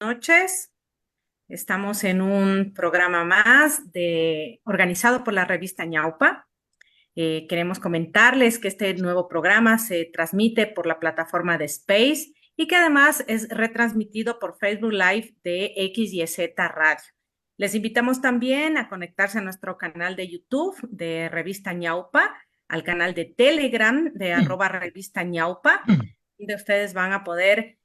Noches. Estamos en un programa más organizado por la revista Ñaupa. Queremos comentarles que este nuevo programa se transmite por la plataforma de Space y que además es retransmitido por Facebook Live de XYZ Radio. Les invitamos también a conectarse a nuestro canal de YouTube de Revista Ñaupa, al canal de Telegram de @revista Ñaupa, donde ustedes van a poder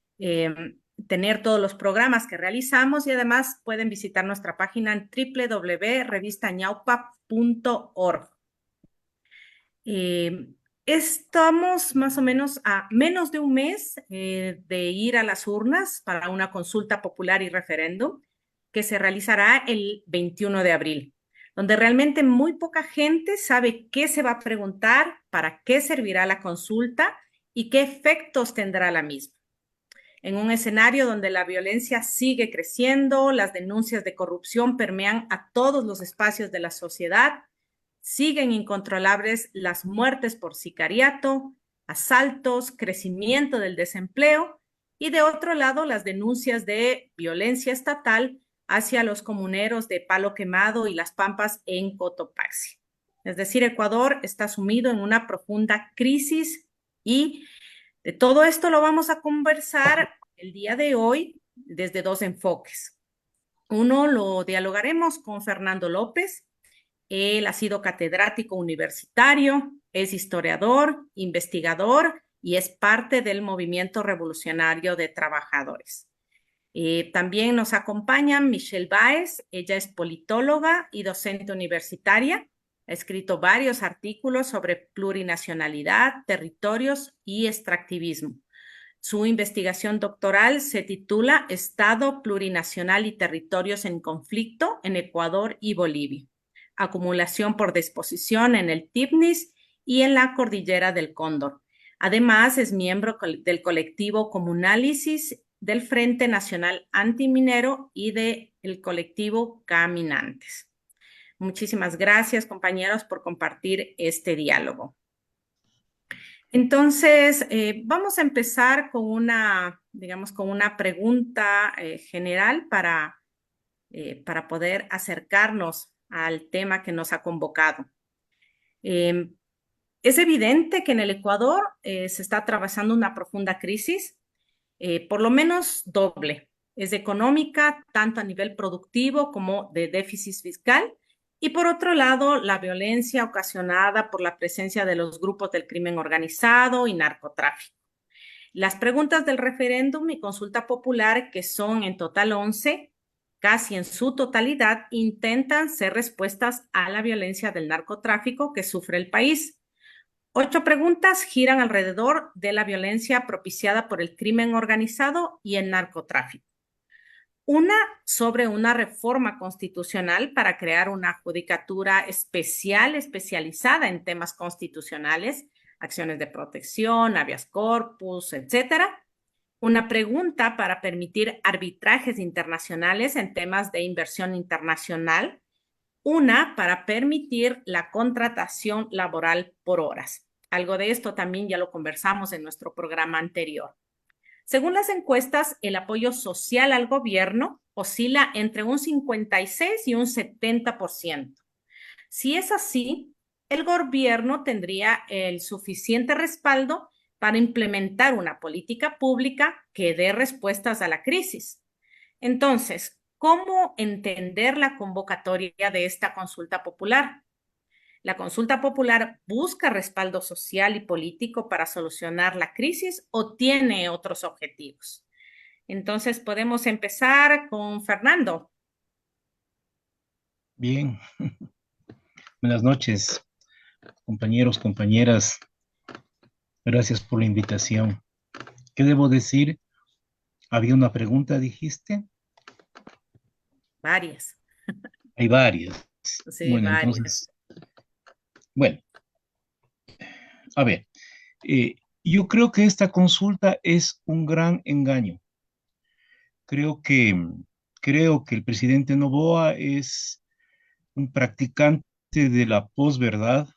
tener todos los programas que realizamos y además pueden visitar nuestra página en www.revistañaupa.org. Eh, Estamos más o menos a menos de un mes de ir a las urnas para una consulta popular y referéndum que se realizará el 21 de abril, donde realmente muy poca gente sabe qué se va a preguntar, para qué servirá la consulta y qué efectos tendrá la misma. En un escenario donde la violencia sigue creciendo, las denuncias de corrupción permean a todos los espacios de la sociedad, siguen incontrolables las muertes por sicariato, asaltos, crecimiento del desempleo y de otro lado las denuncias de violencia estatal hacia los comuneros de Palo Quemado y Las Pampas en Cotopaxi. Es decir, Ecuador está sumido en una profunda crisis y de todo esto lo vamos a conversar el día de hoy desde dos enfoques. Uno lo dialogaremos con Fernando López. Él ha sido catedrático universitario, es historiador, investigador y es parte del movimiento revolucionario de trabajadores. También nos acompaña Michelle Báez, ella es politóloga y docente universitaria. Ha escrito varios artículos sobre plurinacionalidad, territorios y extractivismo. Su investigación doctoral se titula Estado plurinacional y territorios en conflicto en Ecuador y Bolivia. Acumulación por disposición en el TIPNIS y en la Cordillera del Cóndor. Además, es miembro del colectivo Comunálisis, del Frente Nacional Antiminero y del colectivo Caminantes. Muchísimas gracias, compañeros, por compartir este diálogo. Entonces, vamos a empezar con digamos, con una pregunta general para poder acercarnos al tema que nos ha convocado. Es evidente que en el Ecuador se está atravesando una profunda crisis, por lo menos doble. Es económica, tanto a nivel productivo como de déficit fiscal. Y por otro lado, la violencia ocasionada por la presencia de los grupos del crimen organizado y narcotráfico. Las preguntas del referéndum y consulta popular, que son en total 11, casi en su totalidad, intentan ser respuestas a la violencia del narcotráfico que sufre el país. 8 preguntas giran alrededor de la violencia propiciada por el crimen organizado y el narcotráfico. Una sobre una reforma constitucional para crear una judicatura especializada en temas constitucionales, acciones de protección, habeas corpus, etcétera. Una pregunta para permitir arbitrajes internacionales en temas de inversión internacional. Una para permitir la contratación laboral por horas. Algo de esto también ya lo conversamos en nuestro programa anterior. Según las encuestas, el apoyo social al gobierno oscila entre un 56 y un 70%. Si es así, el gobierno tendría el suficiente respaldo para implementar una política pública que dé respuestas a la crisis. Entonces, ¿cómo entender la convocatoria de esta consulta popular? ¿La consulta popular busca respaldo social y político para solucionar la crisis o tiene otros objetivos? Entonces, podemos empezar con Fernando. Bien, buenas noches, compañeros, compañeras. Gracias por la invitación. ¿Qué debo decir? Había una pregunta, dijiste. Varias. Hay varias. Sí, Bueno, varias. entonces, bueno, a ver, yo creo que esta consulta es un gran engaño. Creo que, creo que el presidente Noboa es un practicante de la posverdad.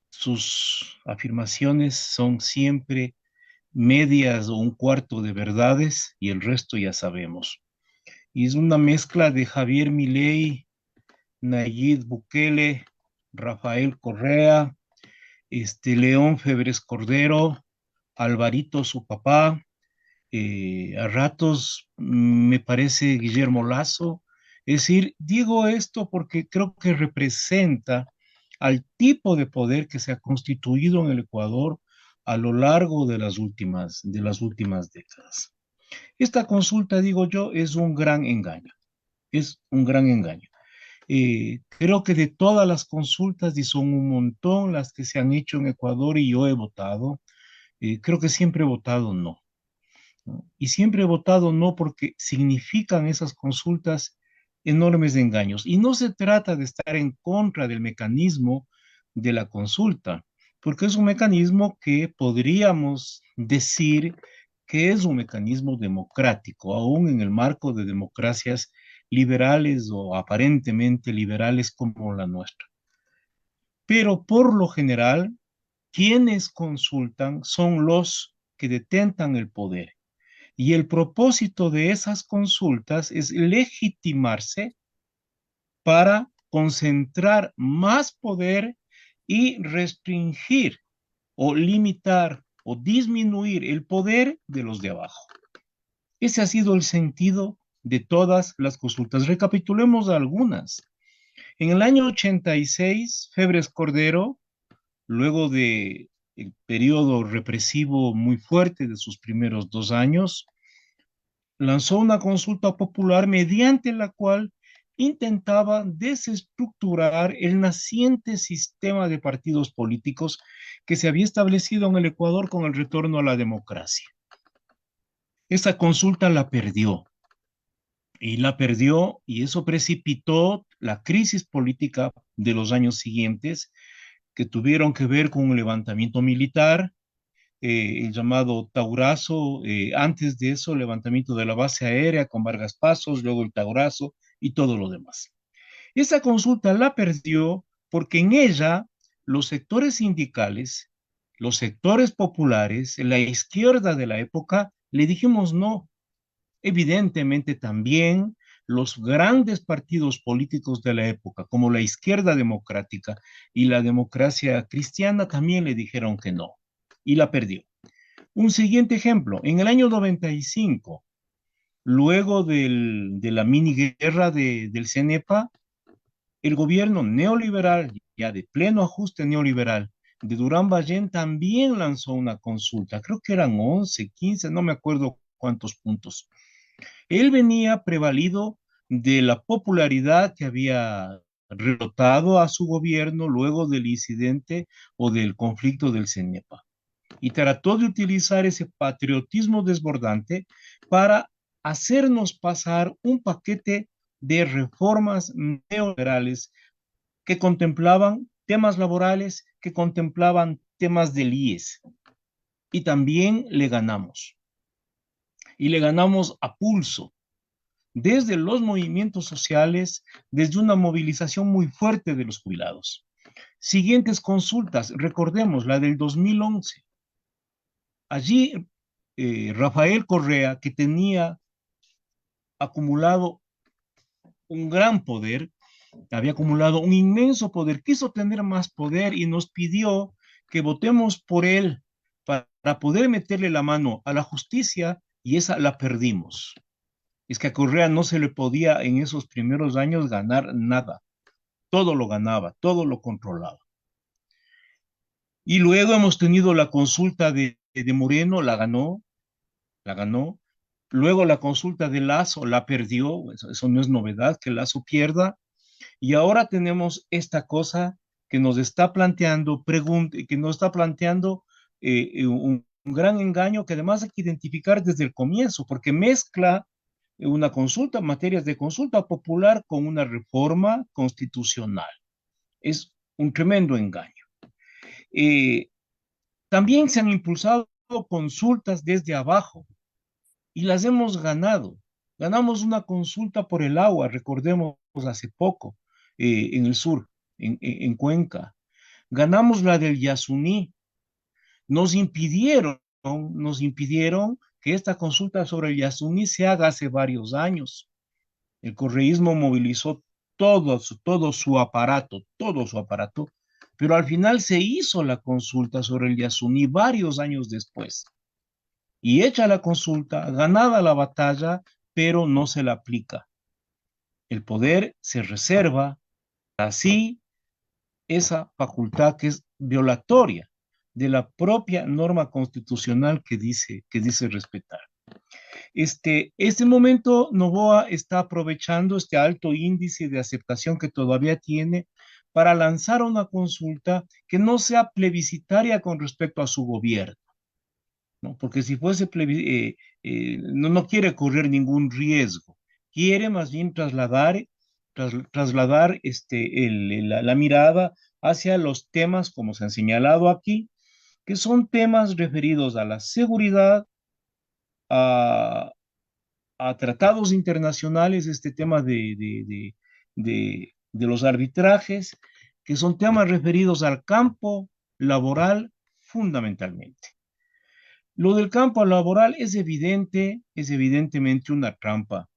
Sus afirmaciones son siempre medias o un cuarto de verdades y el resto ya sabemos. Y es una mezcla de Javier Milei, Nayib Bukele, Rafael Correa, León Febres Cordero, Alvarito, su papá, a ratos me parece Guillermo Lazo. Es decir, digo esto porque creo que representa al tipo de poder que se ha constituido en el Ecuador a lo largo de las últimas décadas. Esta consulta, digo yo, es un gran engaño, es un gran engaño. Creo que de todas las consultas, y son un montón las que se han hecho en Ecuador y yo he votado, creo que siempre he votado no, ¿no? Y siempre he votado no porque significan esas consultas enormes engaños. Y no se trata de estar en contra del mecanismo de la consulta, porque es un mecanismo que podríamos decir que es un mecanismo democrático, aún en el marco de democracias liberales o aparentemente liberales como la nuestra. Pero por lo general, quienes consultan son los que detentan el poder. Y el propósito de esas consultas es legitimarse para concentrar más poder y restringir o limitar o disminuir el poder de los de abajo. Ese ha sido el sentido de todas las consultas. Recapitulemos algunas. En el año 86, Febres Cordero, luego de el periodo represivo muy fuerte de sus primeros 2 años, lanzó una consulta popular mediante la cual intentaba desestructurar el naciente sistema de partidos políticos que se había establecido en el Ecuador con el retorno a la democracia. Esa consulta la perdió y eso precipitó la crisis política de los años siguientes que tuvieron que ver con un levantamiento militar, el llamado Taurazo, antes de eso, el levantamiento de la base aérea con Vargas Pasos, luego el Taurazo y todo lo demás. Esa consulta la perdió porque en ella los sectores sindicales, los sectores populares, la izquierda de la época, le dijimos no. Evidentemente también los grandes partidos políticos de la época, como la izquierda democrática y la democracia cristiana, también le dijeron que no y la perdió. Un siguiente ejemplo, en el año 95, luego de la mini guerra del CENEPA, el gobierno neoliberal, ya de pleno ajuste neoliberal, de Durán Ballén también lanzó una consulta, creo que eran 11, 15, no me acuerdo cuántos puntos. Él venía prevalido de la popularidad que había rebotado a su gobierno luego del incidente o del conflicto del CENEPA y trató de utilizar ese patriotismo desbordante para hacernos pasar un paquete de reformas neoliberales que contemplaban temas laborales, que contemplaban temas del IES. Y también le ganamos. Y le ganamos a pulso, desde los movimientos sociales, desde una movilización muy fuerte de los jubilados. Siguientes consultas, recordemos la del 2011. Allí Rafael Correa, que tenía acumulado un gran poder, había acumulado un inmenso poder, quiso tener más poder y nos pidió que votemos por él para poder meterle la mano a la justicia y esa la perdimos. Es que a Correa no se le podía en esos primeros años ganar nada. Todo lo ganaba, todo lo controlaba. Y luego hemos tenido la consulta de Moreno, la ganó. Luego la consulta de Lazo la perdió, eso no es novedad que Lazo pierda. Y ahora tenemos esta cosa que nos está planteando, que nos está planteando un gran engaño que además hay que identificar desde el comienzo, porque mezcla una consulta, materias de consulta popular con una reforma constitucional. Es un tremendo engaño. Eh, También se han impulsado consultas desde abajo y las hemos ganado. Ganamos una consulta por el agua, recordemos hace poco, en el sur, en Cuenca. Ganamos la del Yasuní. Nos impidieron nos impidieron que esta consulta sobre el Yasuní se haga hace varios años. El correísmo movilizó todo su aparato, pero al final se hizo la consulta sobre el Yasuní varios años después. Y hecha la consulta, ganada la batalla, pero no se la aplica. El poder se reserva así esa facultad que es violatoria de la propia norma constitucional que dice respetar. Este momento, Novoa está aprovechando este alto índice de aceptación que todavía tiene para lanzar una consulta que no sea plebiscitaria con respecto a su gobierno, ¿no? Porque si fuese no quiere correr ningún riesgo, quiere más bien trasladar la mirada hacia los temas, como se han señalado aquí, que son temas referidos a la seguridad, a, a tratados internacionales, este tema de los arbitrajes, que son temas referidos al campo laboral fundamentalmente. Lo del campo laboral es evidentemente una trampa,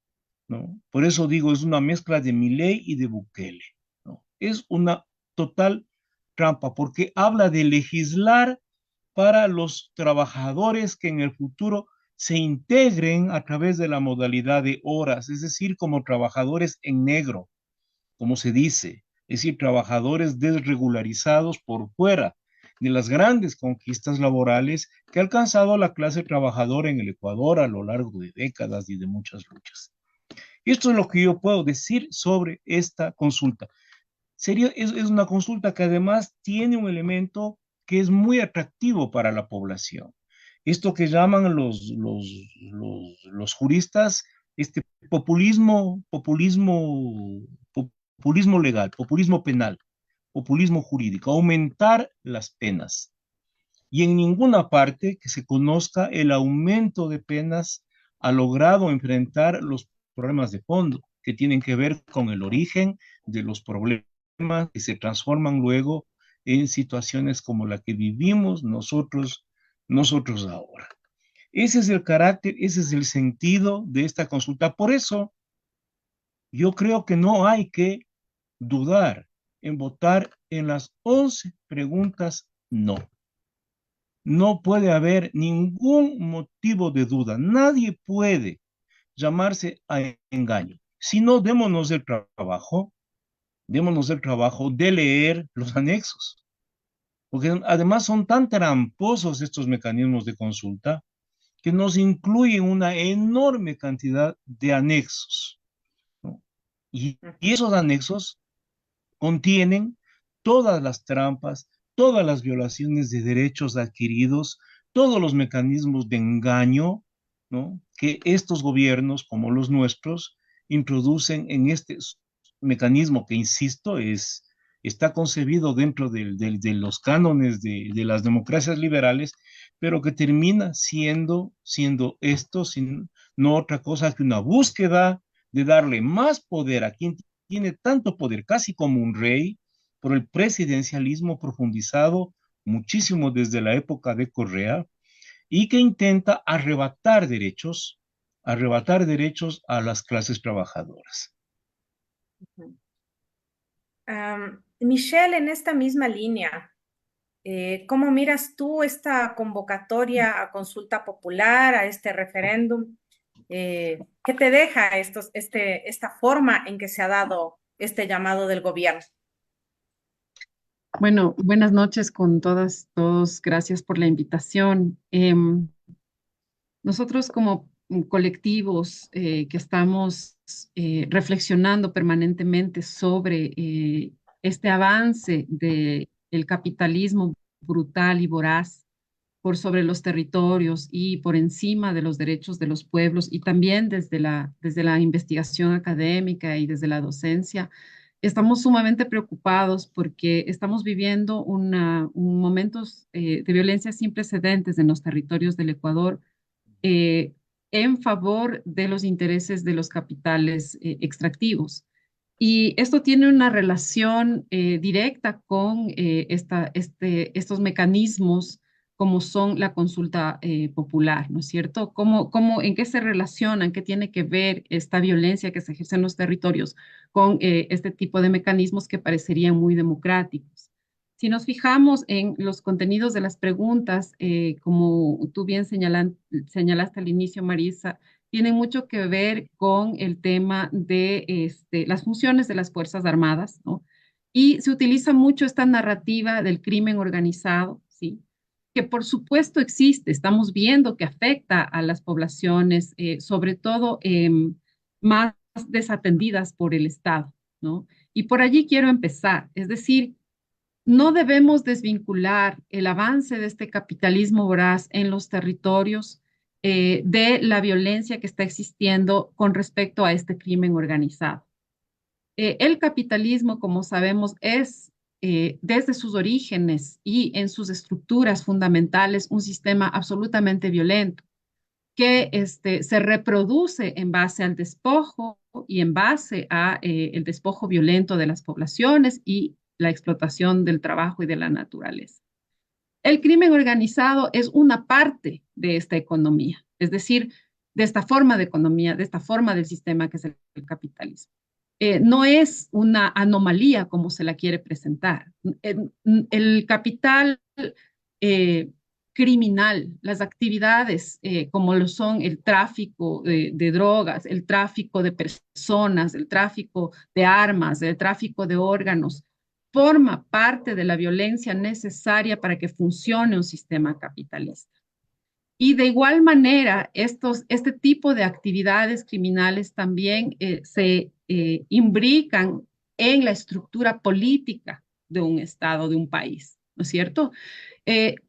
¿no? Por eso digo, es una mezcla de Milei y de Bukele, ¿no? Es una total trampa, porque habla de legislar para los trabajadores que en el futuro se integren a través de la modalidad de horas, es decir, como trabajadores en negro, como se dice, es decir, trabajadores desregularizados por fuera de las grandes conquistas laborales que ha alcanzado la clase trabajadora en el Ecuador a lo largo de décadas y de muchas luchas. Esto es lo que yo puedo decir sobre esta consulta. Es una consulta que además tiene un elemento que es muy atractivo para la población. Esto que llaman los juristas, este populismo legal, populismo penal, populismo jurídico, aumentar las penas. Y en ninguna parte que se conozca el aumento de penas ha logrado enfrentar los problemas de fondo que tienen que ver con el origen de los problemas que se transforman luego en situaciones como la que vivimos nosotros ahora. Ese es el carácter, ese es el sentido de esta consulta. Por eso yo creo que no hay que dudar en votar en las 11 preguntas no. No puede haber ningún motivo de duda. Nadie puede llamarse a engaño. Si no, démonos el trabajo de leer los anexos, porque además son tan tramposos estos mecanismos de consulta que nos incluyen una enorme cantidad de anexos, ¿no? Y esos anexos contienen todas las trampas, todas las violaciones de derechos adquiridos, todos los mecanismos de engaño, ¿no? Que estos gobiernos, como los nuestros, introducen en este mecanismo que, insisto, está concebido dentro de los cánones de las democracias liberales, pero que termina siendo esto no otra cosa que una búsqueda de darle más poder a quien tiene tanto poder, casi como un rey, por el presidencialismo profundizado muchísimo desde la época de Correa y que intenta arrebatar derechos a las clases trabajadoras. Michelle, en esta misma línea, ¿cómo miras tú esta convocatoria a consulta popular, a este referéndum? ¿Qué te deja esta forma en que se ha dado este llamado del gobierno? Bueno, buenas noches con todas, todos. Gracias por la invitación. Nosotros como colectivos que estamos reflexionando permanentemente sobre este avance del capitalismo brutal y voraz por sobre los territorios y por encima de los derechos de los pueblos y también desde la investigación académica y desde la docencia. Estamos sumamente preocupados porque estamos viviendo momentos de violencia sin precedentes en los territorios del Ecuador eh, en favor de los intereses de los capitales extractivos. Y esto tiene una relación directa con estos mecanismos como son la consulta popular, ¿no es cierto? ¿En qué se relacionan, qué tiene que ver esta violencia que se ejerce en los territorios con este tipo de mecanismos que parecerían muy democráticos? Si nos fijamos en los contenidos de las preguntas, como tú bien señalaste al inicio, Marisa, tienen mucho que ver con el tema de las funciones de las Fuerzas Armadas, ¿no? Y se utiliza mucho esta narrativa del crimen organizado, ¿sí? Que por supuesto existe, estamos viendo que afecta a las poblaciones, sobre todo más desatendidas por el Estado, ¿no? Y por allí quiero empezar, es decir, no debemos desvincular el avance de este capitalismo voraz en los territorios de la violencia que está existiendo con respecto a este crimen organizado. El capitalismo, como sabemos, es desde sus orígenes y en sus estructuras fundamentales un sistema absolutamente violento que se reproduce en base al despojo y en base a el despojo violento de las poblaciones y la explotación del trabajo y de la naturaleza. El crimen organizado es una parte de esta economía, es decir, de esta forma de economía, de esta forma del sistema que es el capitalismo. No es una anomalía como se la quiere presentar. El capital eh, criminal, las actividades como lo son el tráfico de drogas, el tráfico de personas, el tráfico de armas, el tráfico de órganos, forma parte de la violencia necesaria para que funcione un sistema capitalista. Y de igual manera, este tipo de actividades criminales también se imbrican en la estructura política de un Estado, de un país, ¿no es cierto?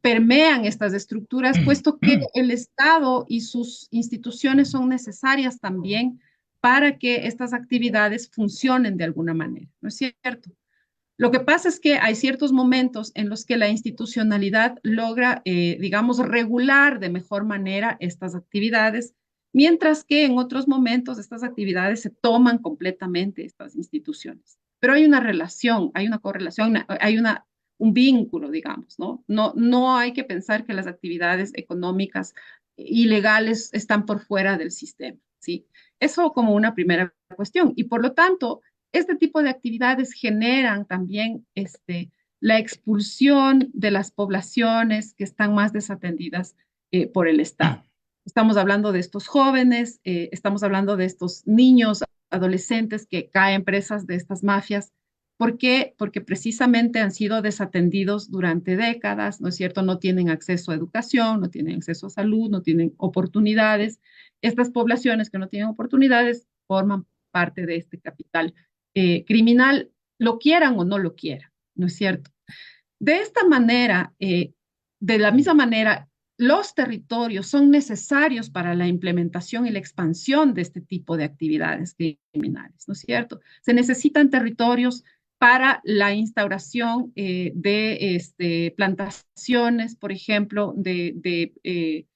Permean estas estructuras, puesto que el Estado y sus instituciones son necesarias también para que estas actividades funcionen de alguna manera, ¿no es cierto? Lo que pasa es que hay ciertos momentos en los que la institucionalidad logra, digamos, regular de mejor manera estas actividades, mientras que en otros momentos estas actividades se toman completamente estas instituciones. Pero hay una relación, hay una correlación, un vínculo, digamos, ¿no? No hay que pensar que las actividades económicas ilegales están por fuera del sistema, ¿sí? Eso como una primera cuestión. Y por lo tanto, este tipo de actividades generan también la expulsión de las poblaciones que están más desatendidas por el Estado. Estamos hablando de estos jóvenes, estamos hablando de estos niños, adolescentes que caen presas de estas mafias. ¿Por qué? Porque precisamente han sido desatendidos durante décadas, ¿no es cierto? No tienen acceso a educación, no tienen acceso a salud, no tienen oportunidades. Estas poblaciones que no tienen oportunidades forman parte de este capital criminal, lo quieran o no lo quieran, ¿no es cierto? De esta manera, de la misma manera, los territorios son necesarios para la implementación y la expansión de este tipo de actividades criminales, ¿no es cierto? Se necesitan territorios para la instauración de plantaciones, por ejemplo, de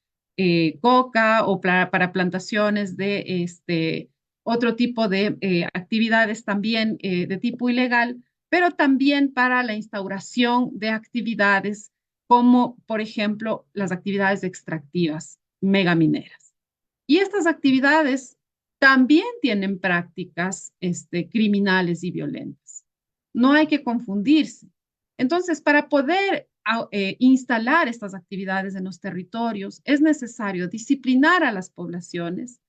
coca o para plantaciones de otro tipo de actividades también de tipo ilegal, pero también para la instauración de actividades como, por ejemplo, las actividades extractivas megamineras. Y estas actividades también tienen prácticas criminales y violentas. No hay que confundirse. Entonces, para poder instalar estas actividades en los territorios, es necesario disciplinar a las poblaciones,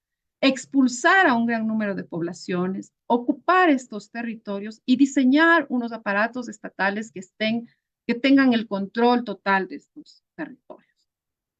expulsar a un gran número de poblaciones, ocupar estos territorios y diseñar unos aparatos estatales que tengan el control total de estos territorios.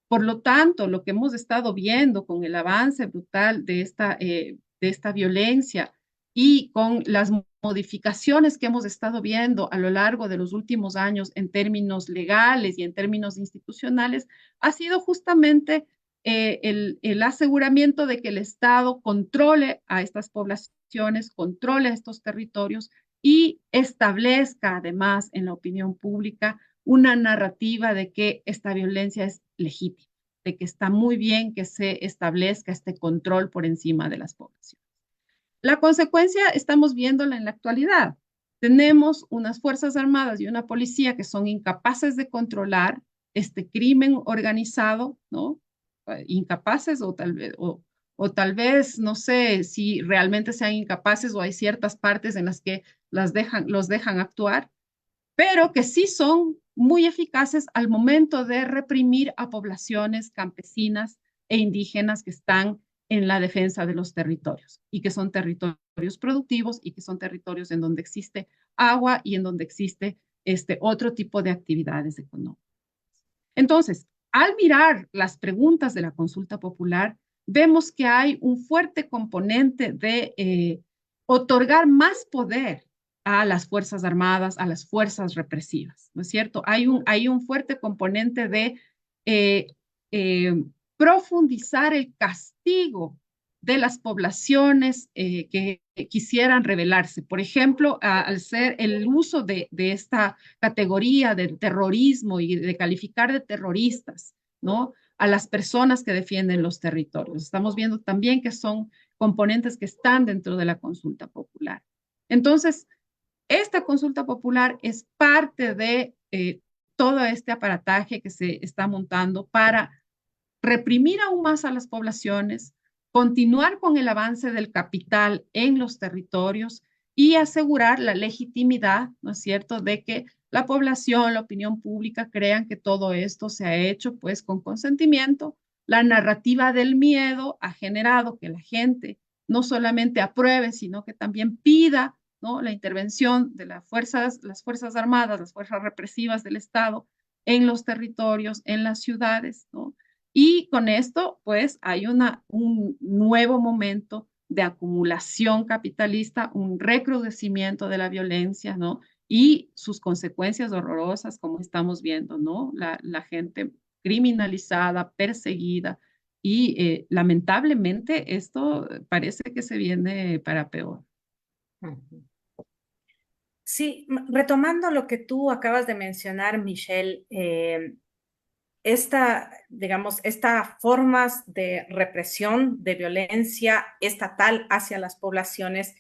Por lo tanto, lo que hemos estado viendo con el avance brutal de esta violencia y con las modificaciones que hemos estado viendo a lo largo de los últimos años en términos legales y en términos institucionales, ha sido justamente el aseguramiento de que el Estado controle a estas poblaciones, controle a estos territorios y establezca además en la opinión pública una narrativa de que esta violencia es legítima, de que está muy bien que se establezca este control por encima de las poblaciones. La consecuencia estamos viéndola en la actualidad. Tenemos unas Fuerzas Armadas y una policía que son incapaces de controlar este crimen organizado, ¿no? Incapaces o tal vez, no sé si realmente sean incapaces o hay ciertas partes en las que los dejan actuar, pero que sí son muy eficaces al momento de reprimir a poblaciones campesinas e indígenas que están en la defensa de los territorios y que son territorios productivos y que son territorios en donde existe agua y en donde existe otro tipo de actividades económicas. Entonces, al mirar las preguntas de la consulta popular, vemos que hay un fuerte componente de otorgar más poder a las Fuerzas Armadas, a las fuerzas represivas, ¿no es cierto? Hay un fuerte componente de eh, eh, profundizar el castigo de las poblaciones que quisieran rebelarse. Por ejemplo, al ser el uso de esta categoría del terrorismo y de calificar de terroristas, ¿no? A las personas que defienden los territorios. Estamos viendo también que son componentes que están dentro de la consulta popular. Entonces, esta consulta popular es parte de todo este aparataje que se está montando para reprimir aún más a las poblaciones, continuar con el avance del capital en los territorios y asegurar la legitimidad, ¿no es cierto?, de que la población, la opinión pública crean que todo esto se ha hecho pues con consentimiento. La narrativa del miedo ha generado que la gente no solamente apruebe, sino que también pida, ¿no?, la intervención de las fuerzas armadas, las fuerzas represivas del Estado en los territorios, en las ciudades, ¿no? Y con esto, pues, hay un nuevo momento de acumulación capitalista, un recrudecimiento de la violencia, ¿no? Y sus consecuencias horrorosas, como estamos viendo, ¿no? La gente criminalizada, perseguida, y lamentablemente esto parece que se viene para peor. Sí, retomando lo que tú acabas de mencionar, Michelle, digamos, estas formas de represión, de violencia estatal hacia las poblaciones,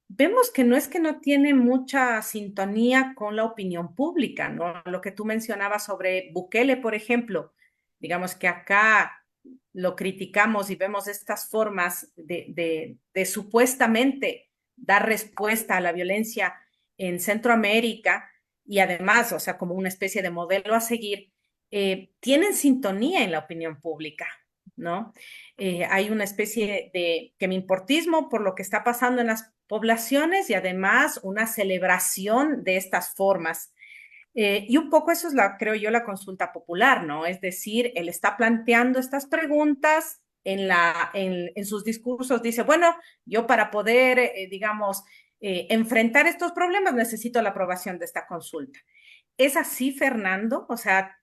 vemos que no es que no tiene mucha sintonía con la opinión pública, ¿no? Lo que tú mencionabas sobre Bukele, por ejemplo, digamos que acá lo criticamos y vemos estas formas de supuestamente dar respuesta a la violencia en Centroamérica y además, o sea, como una especie de modelo a seguir, tienen sintonía en la opinión pública, ¿no? Hay una especie de que me importismo por lo que está pasando en las poblaciones y además una celebración de estas formas. Y un poco eso es creo yo, la consulta popular, ¿no? Es decir, él está planteando estas preguntas en sus discursos, dice, bueno, yo para poder, digamos, enfrentar estos problemas necesito la aprobación de esta consulta. ¿Es así, Fernando? O sea,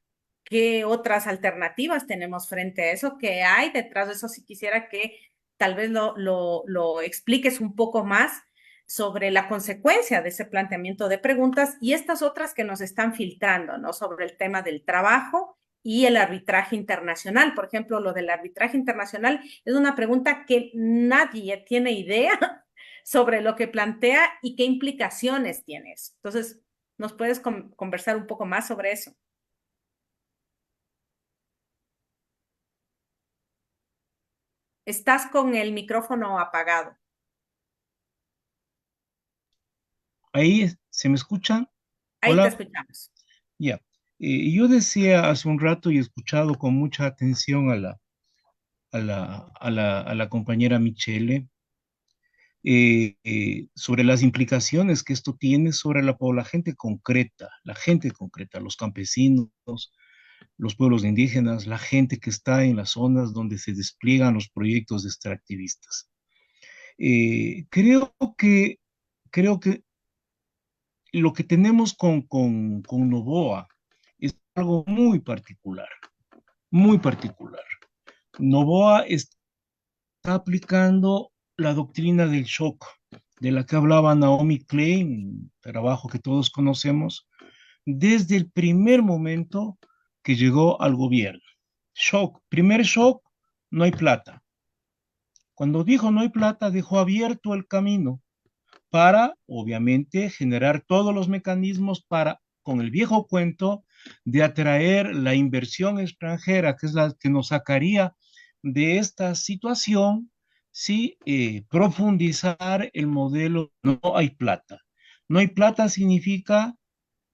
¿qué otras alternativas tenemos frente a eso? ¿Qué hay detrás de eso? Si quisiera que tal vez lo expliques un poco más sobre la consecuencia de ese planteamiento de preguntas y estas otras que nos están filtrando, ¿no? Sobre el tema del trabajo y el arbitraje internacional. Por ejemplo, lo del arbitraje internacional es una pregunta que nadie tiene idea sobre lo que plantea y qué implicaciones tiene eso. Entonces, ¿nos puedes conversar un poco más sobre eso? Estás con el micrófono apagado. Ahí se me escuchan. Ahí te Hola, escuchamos. ya. Yo decía hace un rato y he escuchado con mucha atención a la compañera Michele sobre las implicaciones que esto tiene sobre la gente concreta, los campesinos, los pueblos indígenas, la gente que está en las zonas donde se despliegan los proyectos extractivistas. Eh, creo que, creo que lo que tenemos con Novoa es algo muy particular, muy particular. Novoa está aplicando la doctrina del shock, de la que hablaba Naomi Klein, un trabajo que todos conocemos, desde el primer momento que llegó al gobierno. Shock, primer shock, no hay plata. Cuando dijo no hay plata, dejó abierto el camino para, obviamente, generar todos los mecanismos para, con el viejo cuento, de atraer la inversión extranjera, que es la que nos sacaría de esta situación, sí, profundizar el modelo. No hay plata. No hay plata significa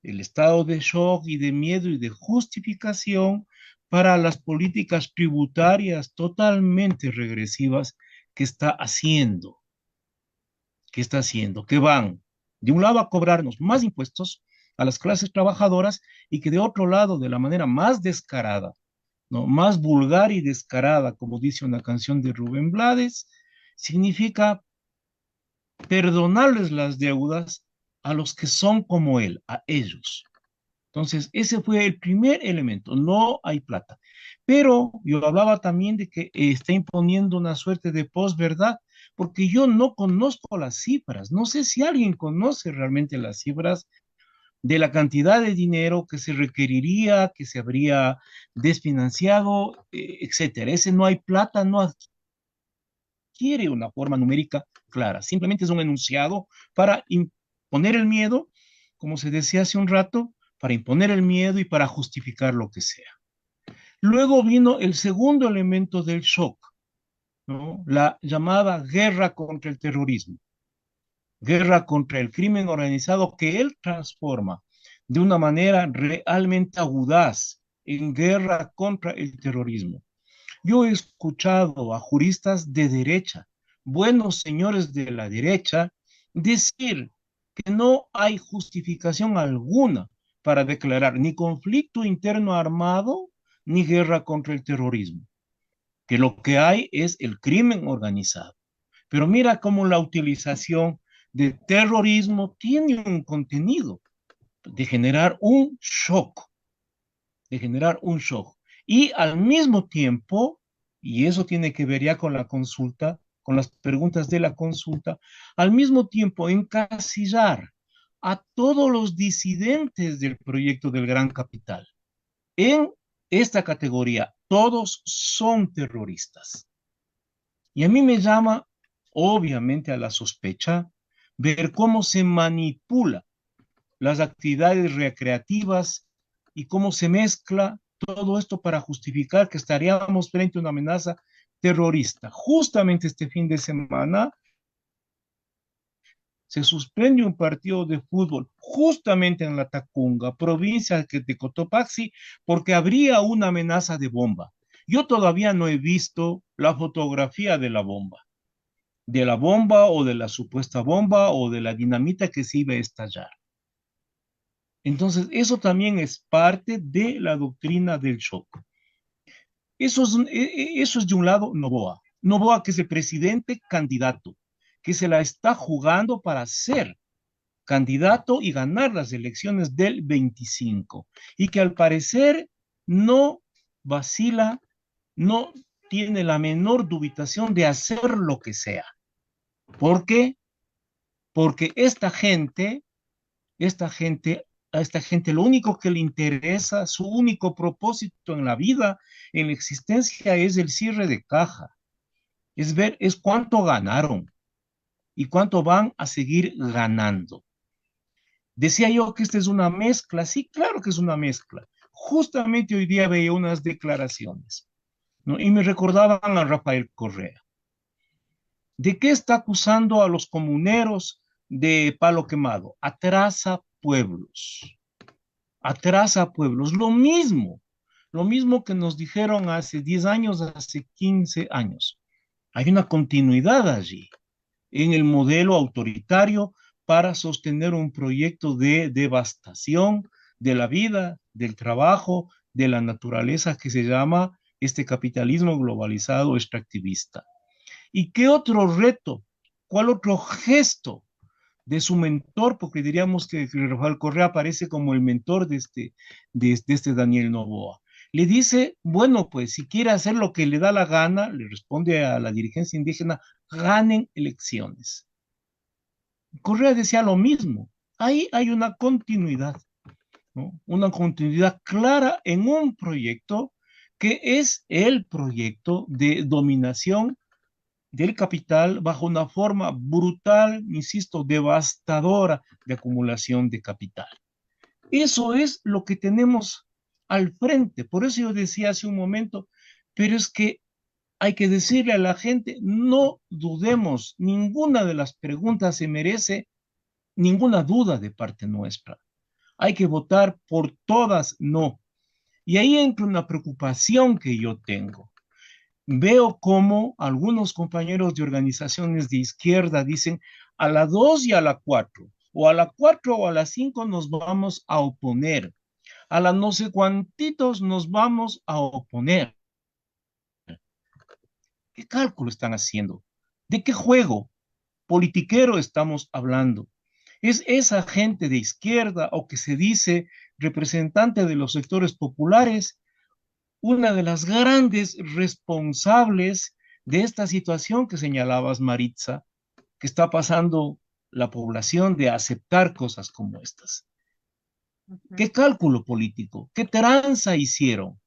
el estado de shock y de miedo y de justificación para las políticas tributarias totalmente regresivas que está haciendo, que van de un lado a cobrarnos más impuestos a las clases trabajadoras y que de otro lado, de la manera más descarada, ¿no? Más vulgar y descarada, como dice una canción de Rubén Blades, significa perdonarles las deudas a los que son como él, a ellos. Entonces, ese fue el primer elemento, no hay plata. Pero yo hablaba también de que está imponiendo una suerte de posverdad, porque yo no conozco las cifras, no sé si alguien conoce realmente las cifras de la cantidad de dinero que se requeriría, que se habría desfinanciado, etcétera. Ese no hay plata, no adquiere una forma numérica clara, simplemente es un enunciado para imponer el miedo, como se decía hace un rato, para imponer el miedo y para justificar lo que sea. Luego vino el segundo elemento del shock, ¿no? La llamada guerra contra el terrorismo, guerra contra el crimen organizado que él transforma de una manera realmente audaz en guerra contra el terrorismo. Yo he escuchado a juristas de derecha, buenos señores de la derecha, decir que no hay justificación alguna para declarar ni conflicto interno armado ni guerra contra el terrorismo, que lo que hay es el crimen organizado. Pero mira cómo la utilización de terrorismo tiene un contenido de generar un shock, de generar un shock. Y al mismo tiempo, y eso tiene que ver ya con la consulta, con las preguntas de la consulta, al mismo tiempo encasillar a todos los disidentes del proyecto del Gran Capital en esta categoría. Todos son terroristas. Y a mí me llama, obviamente, a la sospecha ver cómo se manipula las actividades recreativas y cómo se mezcla todo esto para justificar que estaríamos frente a una amenaza terrorista. Justamente este fin de semana se suspende un partido de fútbol justamente en la Tacunga, provincia de Cotopaxi, porque habría una amenaza de bomba. Yo todavía no he visto la fotografía de la bomba o de la supuesta bomba o de la dinamita que se iba a estallar. Entonces, eso también es parte de la doctrina del shock. Eso es de un lado Noboa. Noboa, que es el presidente candidato, que se la está jugando para ser candidato y ganar las elecciones del 25, y que al parecer no vacila, no tiene la menor dubitación de hacer lo que sea. ¿Por qué? Porque a esta gente lo único que le interesa, su único propósito en la vida, en la existencia, es el cierre de caja, es ver, es cuánto ganaron y cuánto van a seguir ganando. Decía yo que esta es una mezcla, sí, claro que es una mezcla. Justamente hoy día veía unas declaraciones, ¿no? Y me recordaban a Rafael Correa. ¿De qué está acusando a los comuneros de Palo Quemado? Atrasa pueblos. Atrasa pueblos. Lo mismo que nos dijeron hace 10 años, hace 15 años. Hay una continuidad allí en el modelo autoritario para sostener un proyecto de devastación de la vida, del trabajo, de la naturaleza que se llama este capitalismo globalizado extractivista. ¿Y qué otro reto? ¿Cuál otro gesto de su mentor? Porque diríamos que Rafael Correa aparece como el mentor de este Daniel Noboa. Le dice, bueno, pues si quiere hacer lo que le da la gana, le responde a la dirigencia indígena, ganen elecciones. Correa decía lo mismo. Ahí hay una continuidad, ¿no? Una continuidad clara en un proyecto que es el proyecto de dominación del capital bajo una forma brutal, insisto, devastadora de acumulación de capital. Eso es lo que tenemos al frente. Por eso yo decía hace un momento, pero es que hay que decirle a la gente, no dudemos, ninguna de las preguntas se merece ninguna duda de parte nuestra. Hay que votar por todas, no. Y ahí entra una preocupación que yo tengo. Veo cómo algunos compañeros de organizaciones de izquierda dicen a la 2 y a la 4, o a la 4 o a las 5 nos vamos a oponer, a la no sé cuántitos nos vamos a oponer. ¿Qué cálculo están haciendo? ¿De qué juego politiquero estamos hablando? ¿Es esa gente de izquierda o que se dice representante de los sectores populares una de las grandes responsables de esta situación que señalabas, Maritza, que está pasando la población de aceptar cosas como estas? ¿Qué cálculo político? ¿Qué tranza hicieron?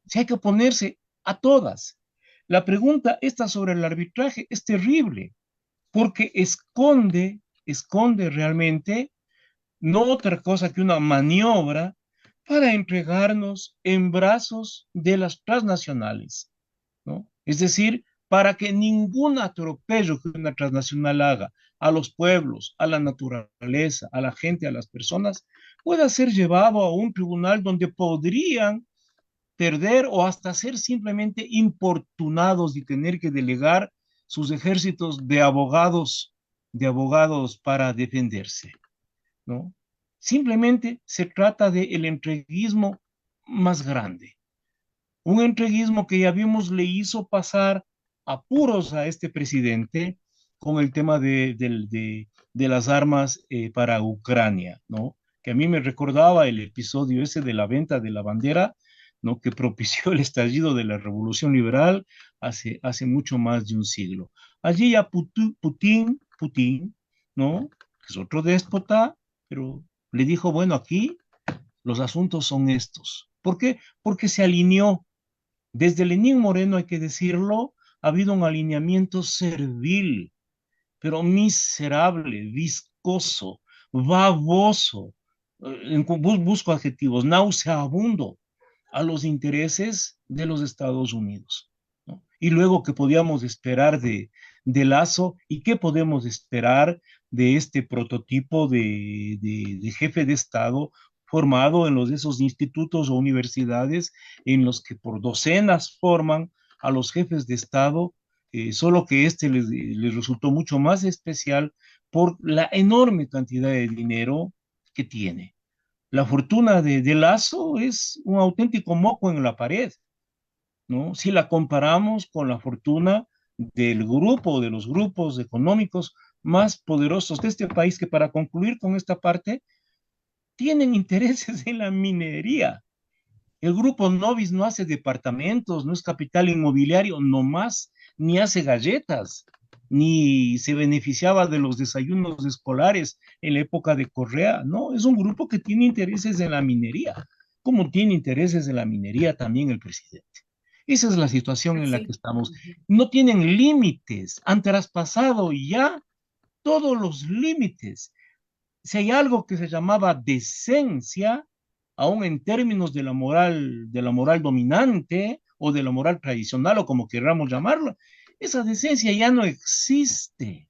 Si hay que oponerse a todas. La pregunta esta sobre el arbitraje es terrible, porque esconde realmente no otra cosa que una maniobra para entregarnos en brazos de las transnacionales, ¿no? Es decir, para que ningún atropello que una transnacional haga a los pueblos, a la naturaleza, a la gente, a las personas, pueda ser llevado a un tribunal donde podrían perder o hasta ser simplemente importunados y tener que delegar sus ejércitos de abogados para defenderse, ¿no? Simplemente se trata del entreguismo más grande. Un entreguismo que ya vimos le hizo pasar apuros a este presidente con el tema de las armas para Ucrania, ¿no? Que a mí me recordaba el episodio ese de la venta de la bandera, ¿no? Que propició el estallido de la Revolución Liberal hace mucho más de un siglo. Allí ya Putin, ¿no? Que es otro déspota, pero le dijo, bueno, aquí los asuntos son estos. ¿Por qué? Porque se alineó. Desde Lenín Moreno, hay que decirlo, ha habido un alineamiento servil, pero miserable, viscoso, baboso, busco adjetivos, nauseabundo a los intereses de los Estados Unidos, ¿no? Y luego, ¿qué podíamos esperar de Lazo y qué podemos esperar de este prototipo de jefe de Estado formado en los de esos institutos o universidades en los que por docenas forman a los jefes de Estado, solo que este les resultó mucho más especial por la enorme cantidad de dinero que tiene. La fortuna de Lazo es un auténtico moco en la pared, ¿no? Si la comparamos con la fortuna del grupo, de los grupos económicos más poderosos de este país, que para concluir con esta parte, tienen intereses en la minería. El grupo Novis no hace departamentos, no es capital inmobiliario, no más, ni hace galletas, ni se beneficiaba de los desayunos escolares en la época de Correa. No, es un grupo que tiene intereses en la minería, como tiene intereses en la minería también el presidente. Esa es la situación en la que Sí. estamos. No tienen límites, han traspasado ya todos los límites. Si hay algo que se llamaba decencia, aún en términos de la moral dominante o de la moral tradicional o como queramos llamarlo, esa decencia ya no existe.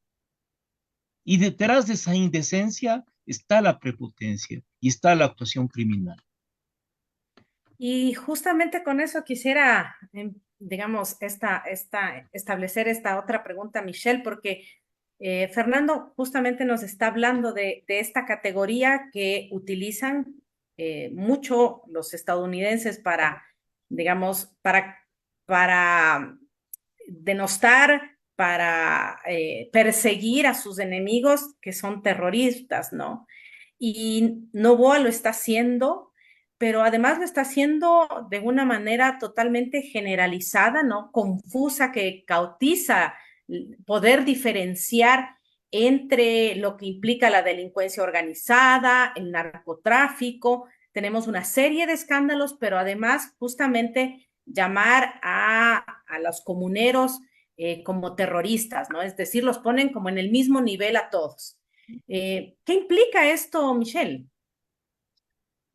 Y detrás de esa indecencia está la prepotencia y está la actuación criminal. Y justamente con eso quisiera, digamos, establecer esta otra pregunta, Michelle, porque Fernando justamente nos está hablando de esta categoría que utilizan mucho los estadounidenses para, digamos, para denostar, para perseguir a sus enemigos que son terroristas, ¿no? Y Novoa lo está haciendo, pero además lo está haciendo de una manera totalmente generalizada, ¿no? Confusa, que cautiza poder diferenciar entre lo que implica la delincuencia organizada, el narcotráfico. Tenemos una serie de escándalos, pero además justamente llamar a los comuneros como terroristas, ¿no? Es decir, los ponen como en el mismo nivel a todos. ¿Qué implica esto, Michelle?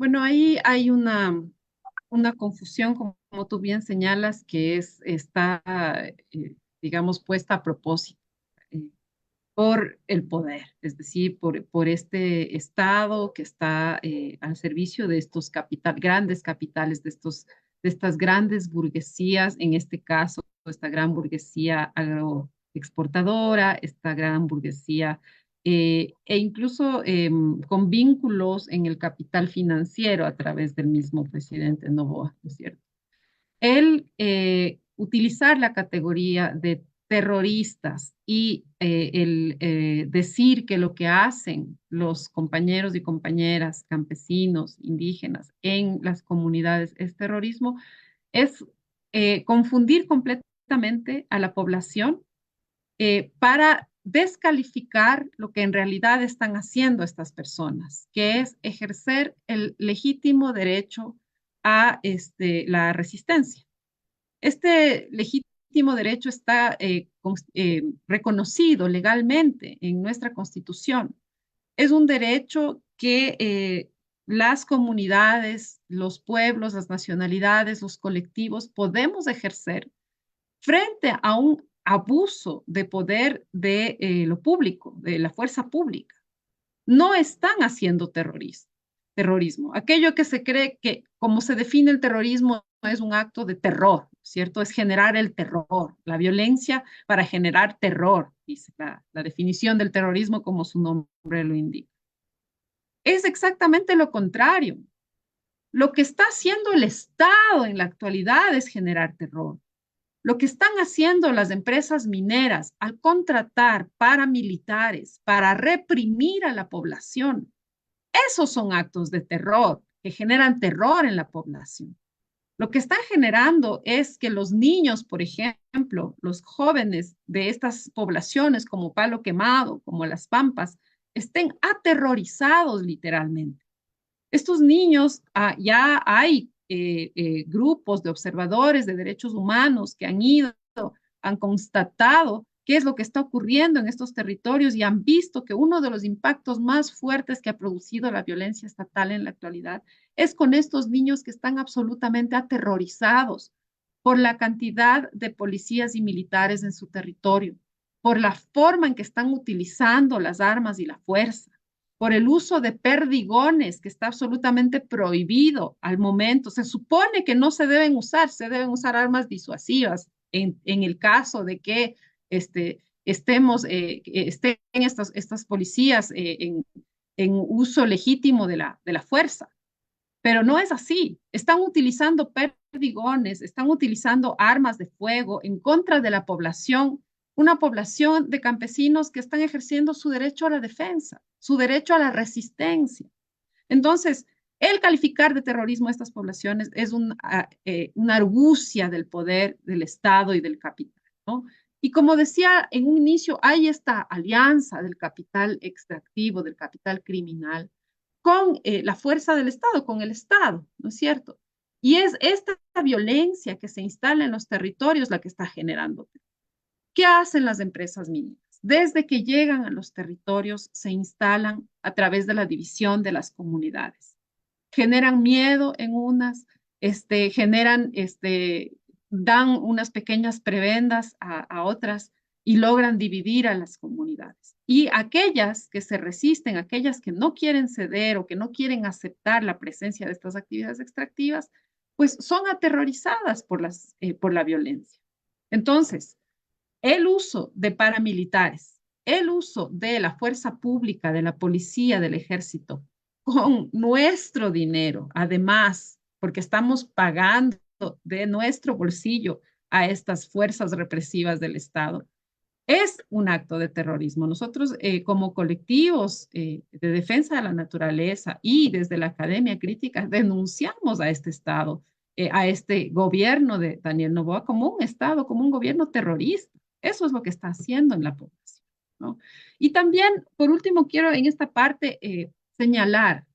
Bueno, ahí hay una confusión, como tú bien señalas, que está, digamos, puesta a propósito eh, por el poder, es decir, por este Estado que está al servicio de estos grandes capitales, de estas grandes burguesías, en este caso, esta gran burguesía agroexportadora, esta gran burguesía, e incluso con vínculos en el capital financiero a través del mismo presidente Noboa, ¿no es cierto? El utilizar la categoría de terroristas y el decir que lo que hacen los compañeros y compañeras campesinos, indígenas en las comunidades es terrorismo, es confundir completamente a la población para descalificar lo que en realidad están haciendo estas personas, que es ejercer el legítimo derecho a la resistencia. Este legítimo derecho está reconocido legalmente en nuestra Constitución. Es un derecho que las comunidades, los pueblos, las nacionalidades, los colectivos podemos ejercer frente a un abuso de poder de lo público, de la fuerza pública. No están haciendo terrorismo. Aquello que se cree que, como se define el terrorismo, es un acto de terror, ¿cierto? Es generar el terror, la violencia para generar terror, dice la definición del terrorismo como su nombre lo indica. Es exactamente lo contrario. Lo que está haciendo el Estado en la actualidad es generar terror. Lo que están haciendo las empresas mineras al contratar paramilitares para reprimir a la población, esos son actos de terror que generan terror en la población. Lo que están generando es que los niños, por ejemplo, los jóvenes de estas poblaciones como Palo Quemado, como Las Pampas, estén aterrorizados literalmente. Estos niños, ya hay grupos de observadores de derechos humanos que han ido, han constatado qué es lo que está ocurriendo en estos territorios y han visto que uno de los impactos más fuertes que ha producido la violencia estatal en la actualidad es con estos niños que están absolutamente aterrorizados por la cantidad de policías y militares en su territorio, por la forma en que están utilizando las armas y la fuerza, por el uso de perdigones, que está absolutamente prohibido al momento. Se supone que no se deben usar, se deben usar armas disuasivas en el caso de que estén estas policías en uso legítimo de la fuerza. Pero no es así. Están utilizando perdigones, están utilizando armas de fuego en contra de la población, una población de campesinos que están ejerciendo su derecho a la defensa, su derecho a la resistencia. Entonces, el calificar de terrorismo a estas poblaciones es una argucia del poder del Estado y del capital, ¿no? Y como decía en un inicio, hay esta alianza del capital extractivo, del capital criminal, con la fuerza del Estado, con el Estado, ¿no es cierto? Y es esta violencia que se instala en los territorios la que está generando. ¿Qué hacen las empresas mineras? Desde que llegan a los territorios, se instalan a través de la división de las comunidades. Generan miedo en unas, dan unas pequeñas prebendas a otras y logran dividir a las comunidades. Y aquellas que se resisten, aquellas que no quieren ceder o que no quieren aceptar la presencia de estas actividades extractivas, pues son aterrorizadas por la violencia. Entonces, el uso de paramilitares, el uso de la fuerza pública, de la policía, del ejército, con nuestro dinero, además, porque estamos pagando de nuestro bolsillo a estas fuerzas represivas del Estado, es un acto de terrorismo. Nosotros, como colectivos de defensa de la naturaleza y desde la Academia Crítica, denunciamos a este Estado, a este gobierno de Daniel Noboa como un Estado, como un gobierno terrorista. Eso es lo que está haciendo en la población, ¿no? Y también, por último, quiero en esta parte señalar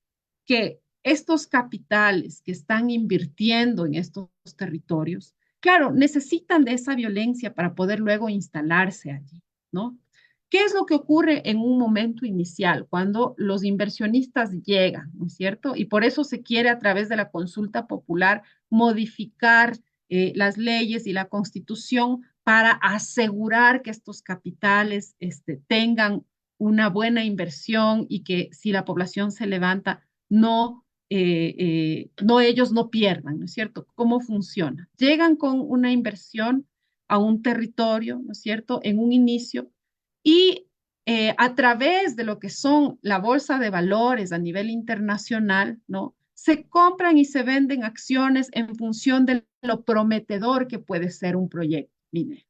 que estos capitales que están invirtiendo en estos territorios, claro, necesitan de esa violencia para poder luego instalarse allí, ¿no? ¿Qué es lo que ocurre en un momento inicial, cuando los inversionistas llegan, ¿no es cierto? Y por eso se quiere a través de la consulta popular modificar las leyes y la constitución para asegurar que estos capitales tengan una buena inversión y que si la población se levanta, no ellos no pierdan, ¿no es cierto? ¿Cómo funciona? Llegan con una inversión a un territorio, ¿no es cierto? En un inicio y a través de lo que son la bolsa de valores a nivel internacional, ¿no? Se compran y se venden acciones en función de lo prometedor que puede ser un proyecto minero.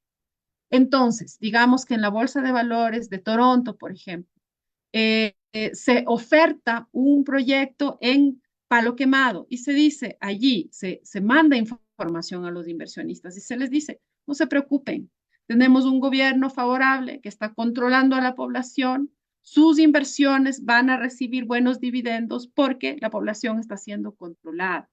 Entonces, digamos que en la bolsa de valores de Toronto, por ejemplo, se oferta un proyecto en Palo Quemado y se dice allí, se manda información a los inversionistas y se les dice, no se preocupen, tenemos un gobierno favorable que está controlando a la población, sus inversiones van a recibir buenos dividendos porque la población está siendo controlada.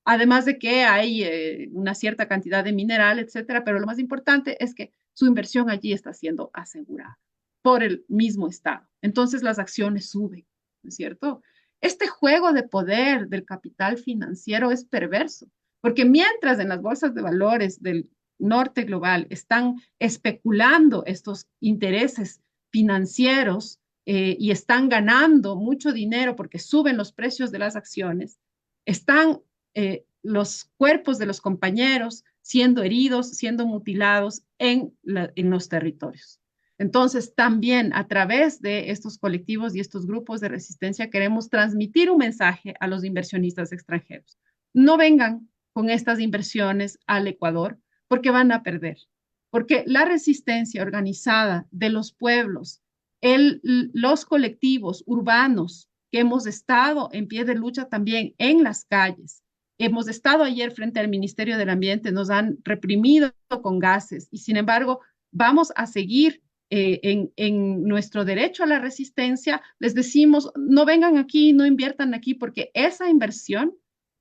Además de que hay una cierta cantidad de mineral, etcétera, pero lo más importante es que su inversión allí está siendo asegurada por el mismo Estado. Entonces las acciones suben, ¿no es cierto? Este juego de poder del capital financiero es perverso, porque mientras en las bolsas de valores del norte global están especulando estos intereses financieros y están ganando mucho dinero porque suben los precios de las acciones, están los cuerpos de los compañeros siendo heridos, siendo mutilados en los territorios. Entonces, también a través de estos colectivos y estos grupos de resistencia queremos transmitir un mensaje a los inversionistas extranjeros. No vengan con estas inversiones al Ecuador porque van a perder, porque la resistencia organizada de los pueblos, los colectivos urbanos que hemos estado en pie de lucha también en las calles, hemos estado ayer frente al Ministerio del Ambiente, nos han reprimido con gases y sin embargo vamos a seguir en nuestro derecho a la resistencia. Les decimos, no vengan aquí, no inviertan aquí, porque esa inversión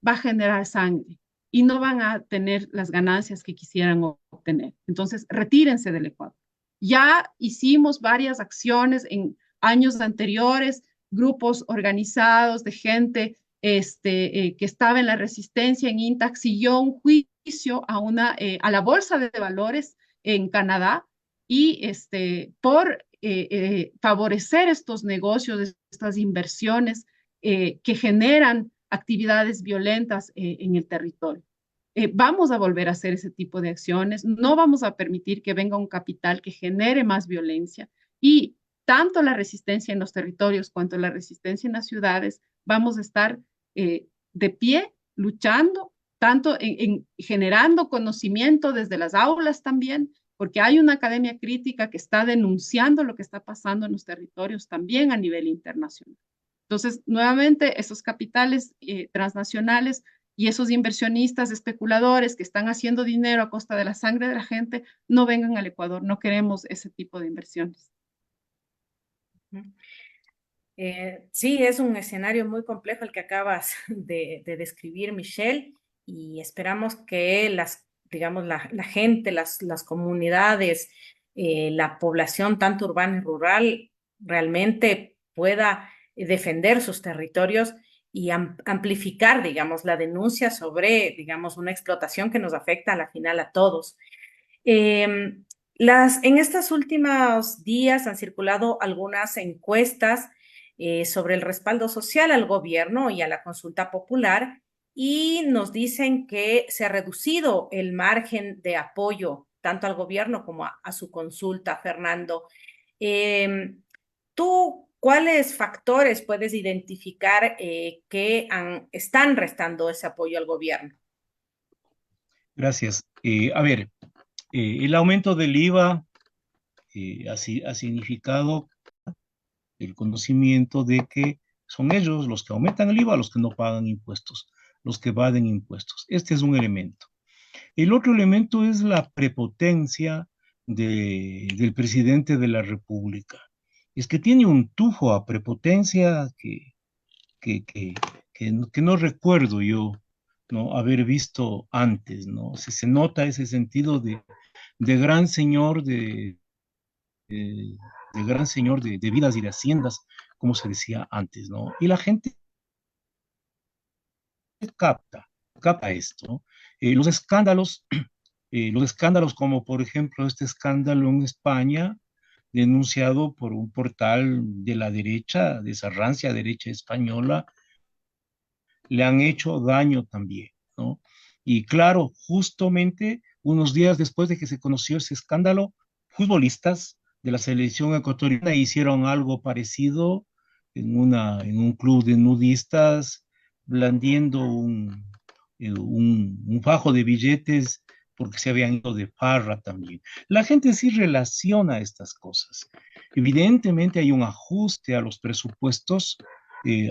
va a generar sangre y no van a tener las ganancias que quisieran obtener. Entonces, retírense del Ecuador. Ya hicimos varias acciones en años anteriores, grupos organizados de gente que estaba en la resistencia en Intac, siguió un juicio a la Bolsa de Valores en Canadá y por favorecer estos negocios, estas inversiones que generan actividades violentas en el territorio. Vamos a volver a hacer ese tipo de acciones, no vamos a permitir que venga un capital que genere más violencia y tanto la resistencia en los territorios cuanto la resistencia en las ciudades, vamos a estar de pie, luchando, tanto en generando conocimiento desde las aulas también, porque hay una academia crítica que está denunciando lo que está pasando en los territorios también a nivel internacional. Entonces, nuevamente, esos capitales transnacionales y esos inversionistas especuladores que están haciendo dinero a costa de la sangre de la gente, no vengan al Ecuador, no queremos ese tipo de inversiones. Sí, es un escenario muy complejo el que acabas de describir, Michelle, y esperamos que digamos, la gente, las comunidades, la población, tanto urbana y rural, realmente pueda defender sus territorios y amplificar, digamos, la denuncia sobre, digamos, una explotación que nos afecta a la final a todos. Eh, en estos últimos días han circulado algunas encuestas sobre el respaldo social al gobierno y a la consulta popular y nos dicen que se ha reducido el margen de apoyo tanto al gobierno como a su consulta, Fernando. Eh, ¿Tú cuáles factores puedes identificar que están restando ese apoyo al gobierno? Gracias. A ver, el aumento del IVA ha significado el conocimiento de que son ellos los que aumentan el IVA, los que no pagan impuestos, los que evaden impuestos. Este es un elemento. El otro elemento es la prepotencia del presidente de la República. Es que tiene un tufo a prepotencia que, que, que no recuerdo yo, ¿no? Haber visto antes, ¿no? Se nota ese sentido de gran señor, de de gran señor de vidas y de haciendas, como se decía antes, ¿no? Y la gente capta, capta esto, ¿no? Los escándalos como por ejemplo este escándalo en España, denunciado por un portal de la derecha, de esa rancia derecha española, le han hecho daño también, ¿no? Y claro, justamente unos días después de que se conoció ese escándalo, futbolistas de la selección ecuatoriana hicieron algo parecido en un club de nudistas, blandiendo un fajo de billetes porque se habían ido de farra también. La gente sí relaciona estas cosas. Evidentemente hay un ajuste a los presupuestos de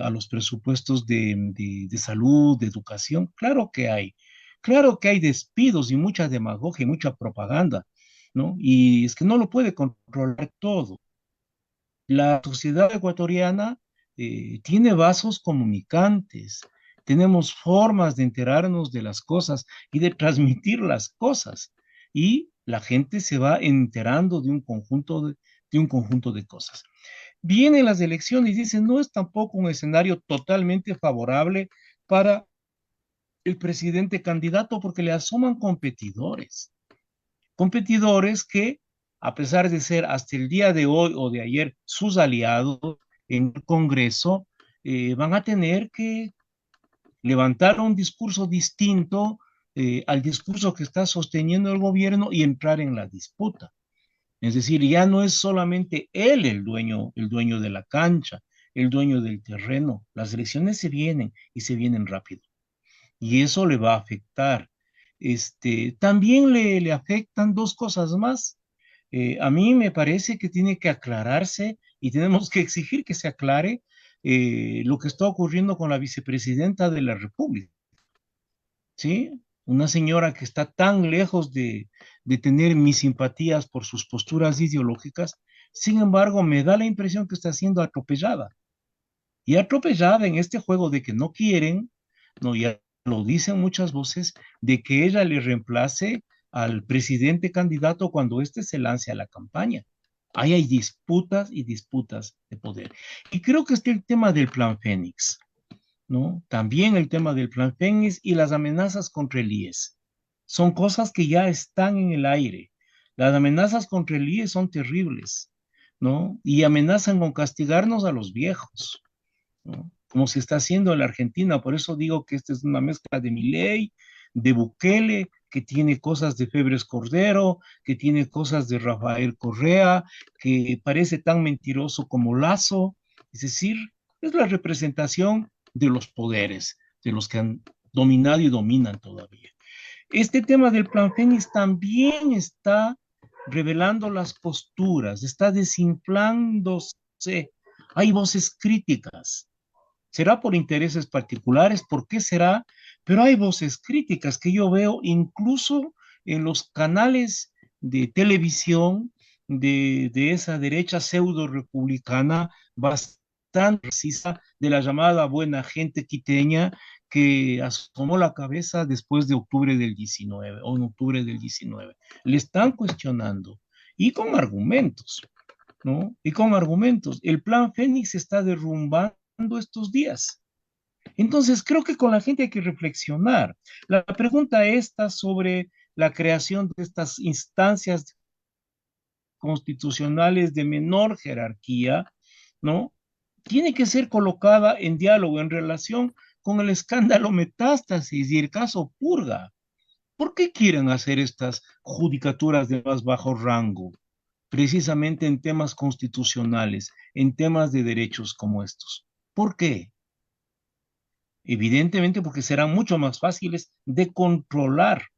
salud, de educación. Claro que hay. Claro que hay despidos y mucha demagogia y mucha propaganda, ¿no? Y es que no lo puede controlar todo. La sociedad ecuatoriana tiene vasos comunicantes, tenemos formas de enterarnos de las cosas y de transmitir las cosas, y la gente se va enterando de un conjunto de cosas. Vienen las elecciones y dicen, no es tampoco un escenario totalmente favorable para el presidente candidato porque le asoman competidores, competidores que, a pesar de ser hasta el día de hoy o de ayer sus aliados en el Congreso, van a tener que levantar un discurso distinto al discurso que está sosteniendo el gobierno y entrar en la disputa. Es decir, ya no es solamente él el dueño de la cancha, el dueño del terreno. Las elecciones se vienen y se vienen rápido. Y eso le va a afectar. También le afectan dos cosas más. A mí me parece que tiene que aclararse y tenemos que exigir que se aclare lo que está ocurriendo con la vicepresidenta de la República. ¿Sí? Una señora que está tan lejos de tener mis simpatías por sus posturas ideológicas, sin embargo, me da la impresión que está siendo atropellada. Y atropellada en este juego de que no quieren, no, ya lo dicen muchas voces, de que ella le reemplace al presidente candidato cuando éste se lance a la campaña. Ahí hay disputas y disputas de poder. Y creo que está el tema del Plan Fénix, ¿no? También el tema del Plan Fénix y las amenazas contra el IES. Son cosas que ya están en el aire. Las amenazas contra el IES son terribles, ¿no? Y amenazan con castigarnos a los viejos, ¿no? Como se está haciendo en la Argentina. Por eso digo que esta es una mezcla de Milei, de Bukele, que tiene cosas de Febres Cordero, que tiene cosas de Rafael Correa, que parece tan mentiroso como Lazo. Es decir, es la representación de los poderes, de los que han dominado y dominan todavía. Este tema del Plan Fénix también está revelando las posturas, está desinflándose. Hay voces críticas. ¿Será por intereses particulares? ¿Por qué será? Pero hay voces críticas que yo veo incluso en los canales de televisión de esa derecha pseudo republicana bastante precisa de la llamada buena gente quiteña que asomó la cabeza después de octubre del 19 o en octubre del 19. Le están cuestionando y con argumentos, ¿no? Y con argumentos. El plan Fénix se está derrumbando estos días. Entonces, creo que con la gente hay que reflexionar. La pregunta esta sobre la creación de estas instancias constitucionales de menor jerarquía, ¿no? Tiene que ser colocada en diálogo, en relación con el escándalo Metástasis y el caso Purga. ¿Por qué quieren hacer estas judicaturas de más bajo rango? Precisamente en temas constitucionales, en temas de derechos como estos. ¿Por qué? Evidentemente porque serán mucho más fáciles de controlar.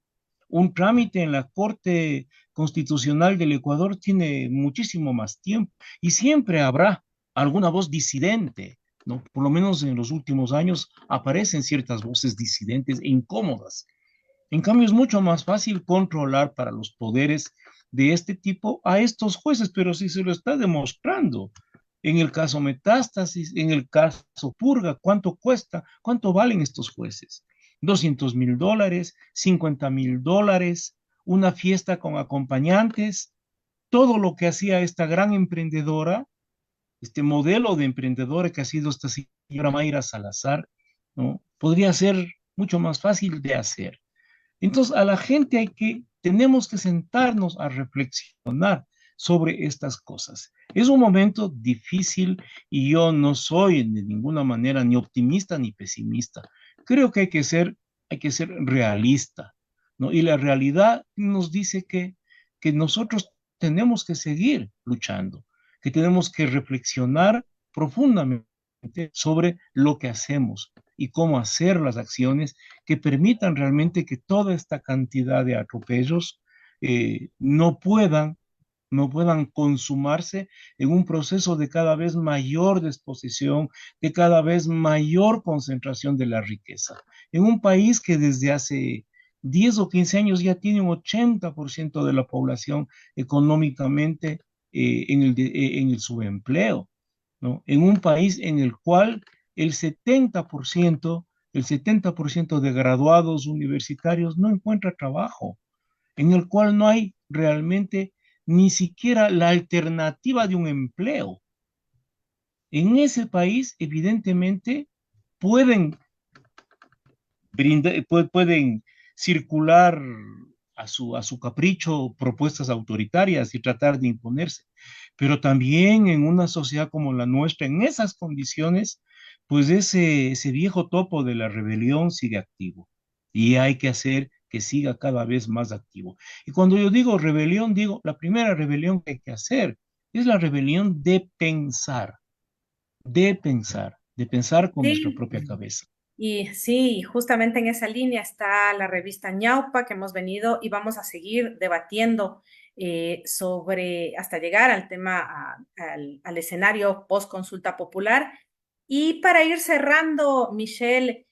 Un trámite en la Corte Constitucional del Ecuador tiene muchísimo más tiempo y siempre habrá alguna voz disidente, ¿no? Por lo menos en los últimos años aparecen ciertas voces disidentes e incómodas. En cambio, es mucho más fácil controlar para los poderes de este tipo a estos jueces, pero si se lo está demostrando en el caso Metástasis, en el caso Purga, ¿cuánto cuesta? ¿Cuánto valen estos jueces? $200,000, $50,000, una fiesta con acompañantes. todo lo que hacía esta gran emprendedora, este modelo de emprendedora que ha sido esta señora Mayra Salazar, ¿no? Podría ser mucho más fácil de hacer. Entonces, a la gente tenemos que sentarnos a reflexionar sobre estas cosas. Es un momento difícil y yo no soy de ninguna manera ni optimista ni pesimista. Creo que hay que ser realista, ¿no? Y la realidad nos dice que nosotros tenemos que seguir luchando, que tenemos que reflexionar profundamente sobre lo que hacemos y cómo hacer las acciones que permitan realmente que toda esta cantidad de atropellos no puedan consumarse en un proceso de cada vez mayor disposición, de cada vez mayor concentración de la riqueza. En un país que desde hace 10 o 15 años ya tiene un 80% de la población económicamente en el subempleo, ¿no? En un país en el cual el 70%, el 70% de graduados universitarios no encuentra trabajo, en el cual no hay realmente ni siquiera la alternativa de un empleo. En ese país, evidentemente, pueden pueden circular a su capricho propuestas autoritarias y tratar de imponerse. Pero también en una sociedad como la nuestra, en esas condiciones, pues ese viejo topo de la rebelión sigue activo y hay que hacer que siga cada vez más activo. Y cuando yo digo rebelión, digo, la primera rebelión que hay que hacer es la rebelión de pensar con nuestra Sí, propia cabeza. y sí, justamente en esa línea está la revista Ñaupa que hemos venido y vamos a seguir debatiendo sobre hasta llegar al tema, al escenario post consulta popular. Y para ir cerrando, Michelle,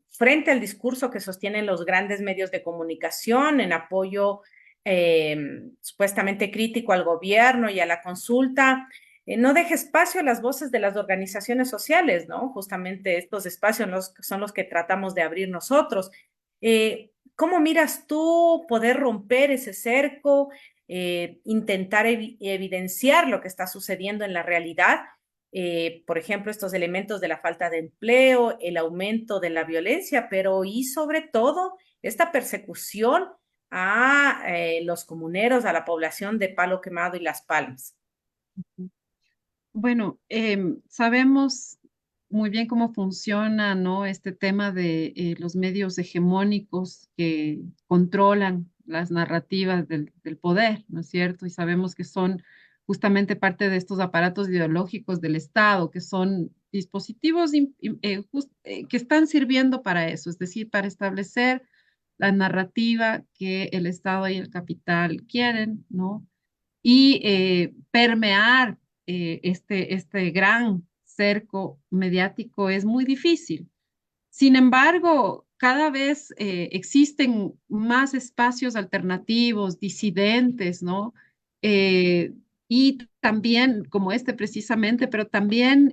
frente al discurso que sostienen los grandes medios de comunicación en apoyo eh, supuestamente crítico al gobierno y a la consulta, no deje espacio a las voces de las organizaciones sociales, ¿no? Justamente estos espacios son los que tratamos de abrir nosotros. ¿Cómo miras tú poder romper ese cerco, intentar evidenciar lo que está sucediendo en la realidad? Por ejemplo, estos elementos de la falta de empleo, el aumento de la violencia, pero y sobre todo esta persecución a los comuneros, a la población de Palo Quemado y Las Palmas. Bueno, sabemos muy bien cómo funciona, ¿no? Este tema de los medios hegemónicos que controlan las narrativas del poder, ¿no es cierto? Y sabemos que son justamente parte de estos aparatos ideológicos del Estado, que son dispositivos que están sirviendo para eso, es decir, para establecer la narrativa que el Estado y el capital quieren, ¿no? Y permear este gran cerco mediático es muy difícil. Sin embargo, cada vez existen más espacios alternativos, disidentes, ¿no? Eh, y también, como este precisamente, pero también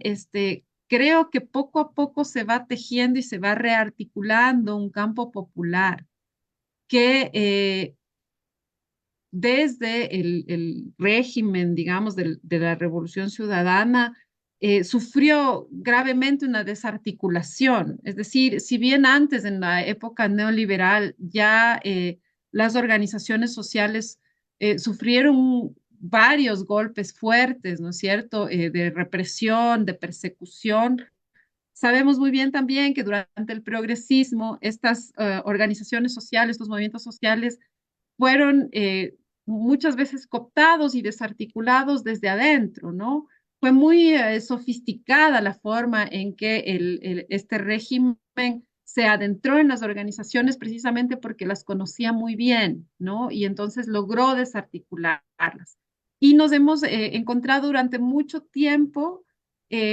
creo que poco a poco se va tejiendo y se va rearticulando un campo popular que desde el régimen, digamos, de la Revolución Ciudadana, sufrió gravemente una desarticulación. Es decir, si bien antes, en la época neoliberal, ya las organizaciones sociales sufrieron varios golpes fuertes, ¿no es cierto?, de represión, de persecución. Sabemos muy bien también que durante el progresismo, estas organizaciones sociales, estos movimientos sociales, fueron muchas veces cooptados y desarticulados desde adentro, ¿no? Fue muy sofisticada la forma en que este régimen se adentró en las organizaciones precisamente porque las conocía muy bien, ¿no? Y entonces logró desarticularlas. Y nos hemos encontrado durante mucho tiempo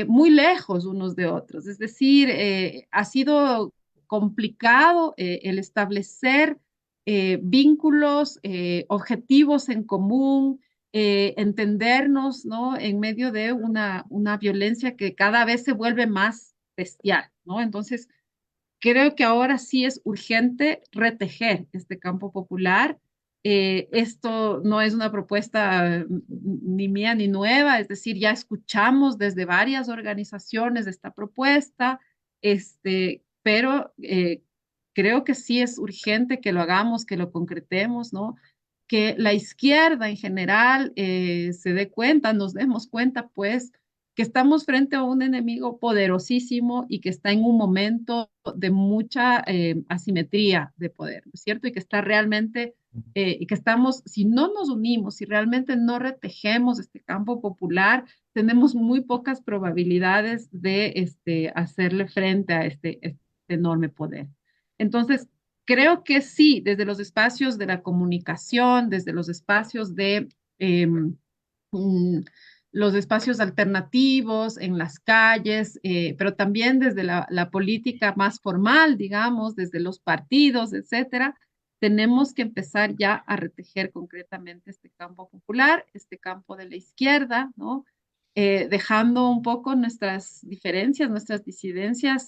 muy lejos unos de otros. Es decir, ha sido complicado el establecer vínculos, objetivos en común, entendernos, ¿no? En medio de una violencia que cada vez se vuelve más bestial, ¿no? Entonces, creo que ahora sí es urgente retejer este campo popular Esto no es una propuesta ni mía ni nueva, es decir, ya escuchamos desde varias organizaciones esta propuesta, pero creo que sí es urgente que lo hagamos, que lo concretemos, ¿no? Que la izquierda en general se dé cuenta, nos demos cuenta, pues, que estamos frente a un enemigo poderosísimo y que está en un momento de mucha asimetría de poder, ¿no es cierto? Y que está realmente y que estamos, si no nos unimos, si realmente no retejemos este campo popular, tenemos muy pocas probabilidades de hacerle frente a este enorme poder. Entonces, creo que sí, desde los espacios de la comunicación, desde los espacios de mm, los espacios alternativos en las calles, pero también desde la política más formal, digamos, desde los partidos, etcétera, tenemos que empezar ya a retejer concretamente este campo popular, este campo de la izquierda, ¿no? Dejando un poco nuestras diferencias, nuestras disidencias,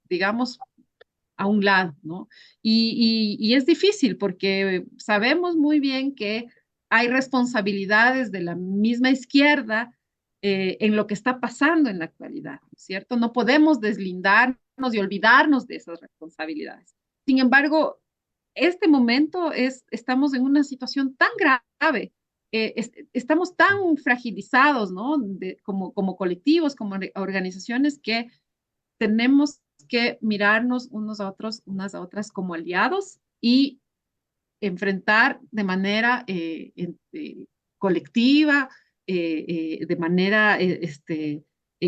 digamos, a un lado, ¿no? Y es difícil porque sabemos muy bien que hay responsabilidades de la misma izquierda en lo que está pasando en la actualidad, ¿no es cierto? No podemos deslindarnos y olvidarnos de esas responsabilidades. Sin embargo, este momento estamos en una situación tan grave, estamos tan fragilizados, ¿no? Como colectivos, como organizaciones, que tenemos que mirarnos unos a otros, unas a otras como aliados y enfrentar de manera colectiva, de manera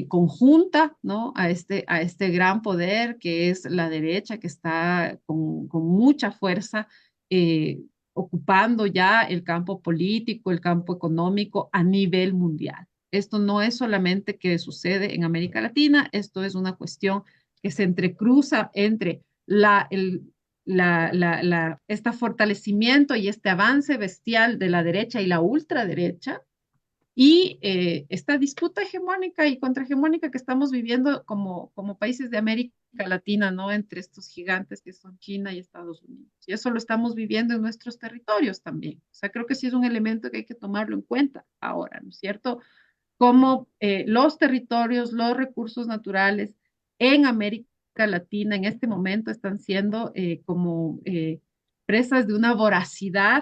conjunta, ¿no? A este gran poder que es la derecha, que está con mucha fuerza ocupando ya el campo político, el campo económico a nivel mundial. Esto no es solamente que sucede en América Latina, esto es una cuestión que se entrecruza entre este fortalecimiento y este avance bestial de la derecha y la ultraderecha y esta disputa hegemónica y contrahegemónica que estamos viviendo como países de América Latina, ¿no? Entre estos gigantes que son China y Estados Unidos. Y eso lo estamos viviendo en nuestros territorios también. O sea, creo que sí es un elemento que hay que tomarlo en cuenta ahora, ¿no es cierto? Como los territorios, los recursos naturales en América Latina en este momento están siendo como presas de una voracidad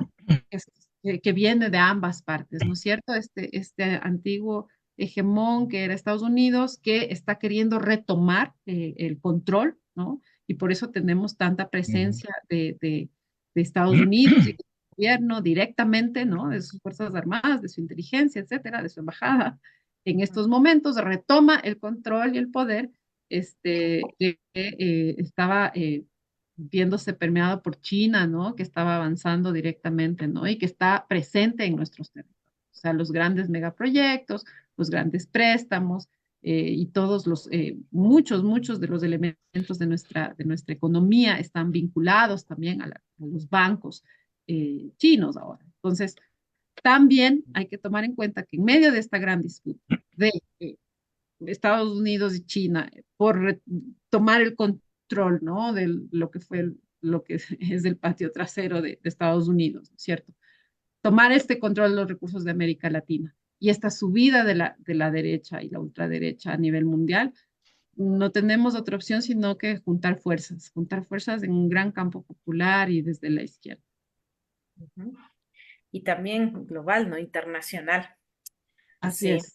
que viene de ambas partes, ¿no es cierto? Este antiguo hegemón que era Estados Unidos, que está queriendo retomar el control, ¿no? Y por eso tenemos tanta presencia de Estados Unidos y del gobierno directamente, ¿no? De sus Fuerzas Armadas, de su inteligencia, etcétera, de su embajada. En estos momentos retoma el control y el poder que estaba viéndose permeado por China, ¿no? Que estaba avanzando directamente, ¿no? Y que está presente en nuestros territorios. O sea, los grandes megaproyectos, los grandes préstamos y todos muchos de los elementos de nuestra economía están vinculados también a los bancos chinos ahora. Entonces, también hay que tomar en cuenta que en medio de esta gran disputa de Estados Unidos y China por tomar el control, ¿no? De lo que fue lo que es el patio trasero de Estados Unidos, ¿cierto? Tomar este control de los recursos de América Latina y esta subida de la derecha y la ultraderecha a nivel mundial, no tenemos otra opción sino que juntar fuerzas en un gran campo popular y desde la izquierda. Y también global, ¿no? Internacional. Así Sí. es.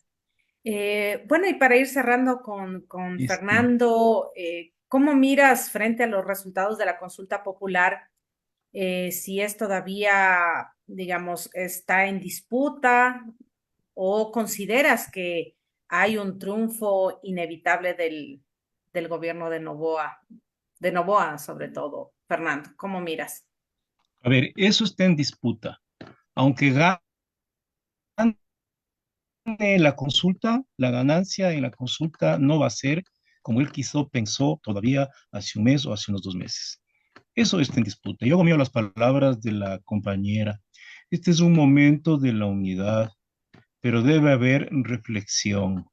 Bueno, y para ir cerrando con Este, Fernando, ¿cómo miras frente a los resultados de la consulta popular? Si es todavía, digamos, está en disputa o consideras que hay un triunfo inevitable del gobierno de Noboa sobre todo. Fernando, ¿cómo miras? a ver, eso está en disputa. Aunque gane la consulta, la ganancia en la consulta no va a ser como él quiso, pensó todavía hace un mes o hace unos 2 meses. Eso está en disputa. Yo comí las palabras de la compañera. Este es un momento de la unidad, pero debe haber reflexión,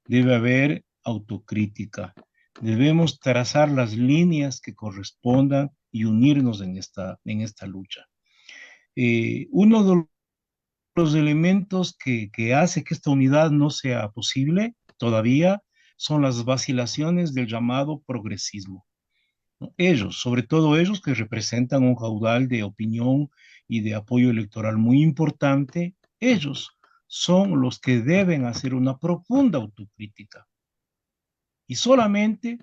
debe haber autocrítica. Debemos trazar las líneas que correspondan y unirnos en esta lucha. Uno de los elementos que hace que esta unidad no sea posible todavía son las vacilaciones del llamado progresismo, ¿no? Ellos, sobre todo ellos que representan un caudal de opinión y de apoyo electoral muy importante, ellos son los que deben hacer una profunda autocrítica. Y solamente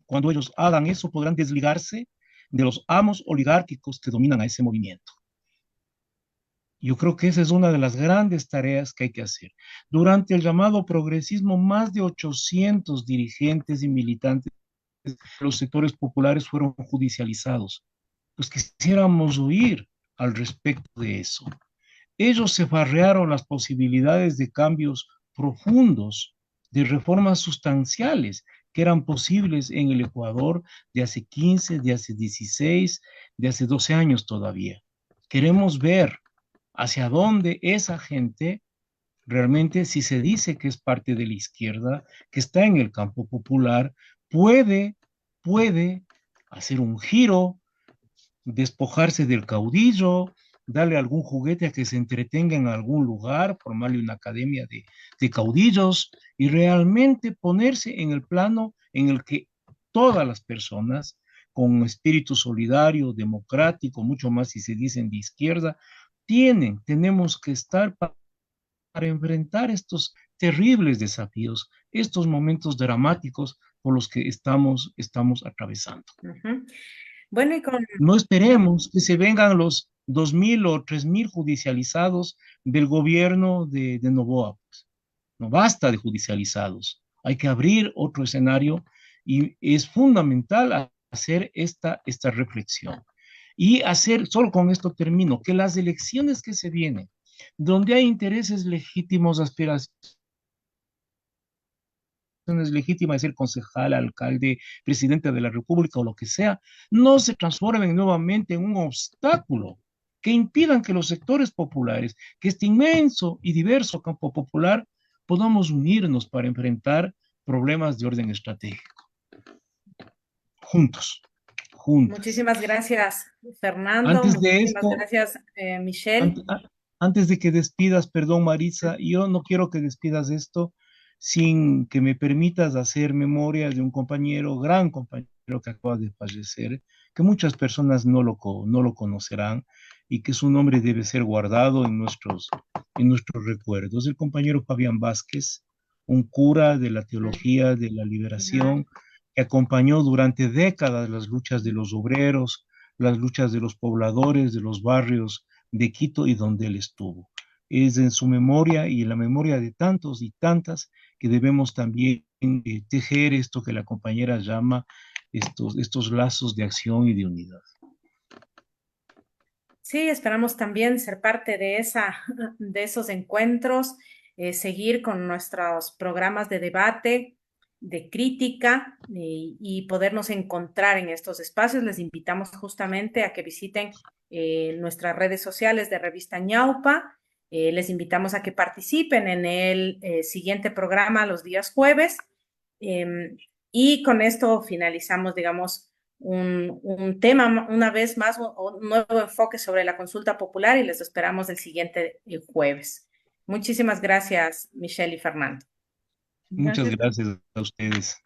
cuando ellos hagan eso podrán desligarse de los amos oligárquicos que dominan a ese movimiento. Yo creo que esa es una de las grandes tareas que hay que hacer. Durante el llamado progresismo, más de 800 dirigentes y militantes de los sectores populares fueron judicializados. Pues quisiéramos oír al respecto de eso. Ellos se farrearon las posibilidades de cambios profundos, de reformas sustanciales que eran posibles en el Ecuador de hace 15, de hace 16, de hace 12 años todavía. Queremos ver hacia dónde esa gente realmente, si se dice que es parte de la izquierda, que está en el campo popular, puede hacer un giro, despojarse del caudillo, darle algún juguete a que se entretenga en algún lugar, formarle una academia de caudillos y realmente ponerse en el plano en el que todas las personas con espíritu solidario, democrático, mucho más si se dicen de izquierda, tenemos que estar para enfrentar estos terribles desafíos, estos momentos dramáticos por los que estamos atravesando. Ujú. Bueno, y con... No esperemos que se vengan los 2.000 o 3.000 judicializados del gobierno de Noboa, pues. No basta de judicializados. Hay que abrir otro escenario y es fundamental hacer esta reflexión. Y hacer, solo con esto termino, que las elecciones que se vienen, donde hay intereses legítimos, aspiraciones legítima de ser concejal, alcalde, presidente de la República o lo que sea, no se transformen nuevamente en un obstáculo que impidan que los sectores populares, que este inmenso y diverso campo popular, podamos unirnos para enfrentar problemas de orden estratégico. Juntos, juntos. Muchísimas gracias, Fernando. Antes de Muchísimas esto, gracias, Michelle. antes de que despidas, perdón, Maritza, yo no quiero que despidas esto sin que me permitas hacer memoria de un compañero, gran compañero que acaba de fallecer, que muchas personas no lo conocerán y que su nombre debe ser guardado en nuestros recuerdos. El compañero Fabián Vázquez, un cura de la teología de la liberación, que acompañó durante décadas las luchas de los obreros, las luchas de los pobladores, de los barrios de Quito y donde él estuvo. Es en su memoria y en la memoria de tantos y tantas que debemos también tejer esto que la compañera llama estos lazos de acción y de unidad. Sí, esperamos también ser parte de esos encuentros, seguir con nuestros programas de debate, de crítica y podernos encontrar en estos espacios. Les invitamos justamente a que visiten nuestras redes sociales de Revista Ñaupa. Les invitamos a que participen en el siguiente programa los días jueves. Y con esto finalizamos, digamos, un tema, una vez más, un nuevo enfoque sobre la consulta popular y les esperamos el siguiente jueves. Muchísimas gracias, Michelle y Fernando. Muchas Gracias. gracias a ustedes.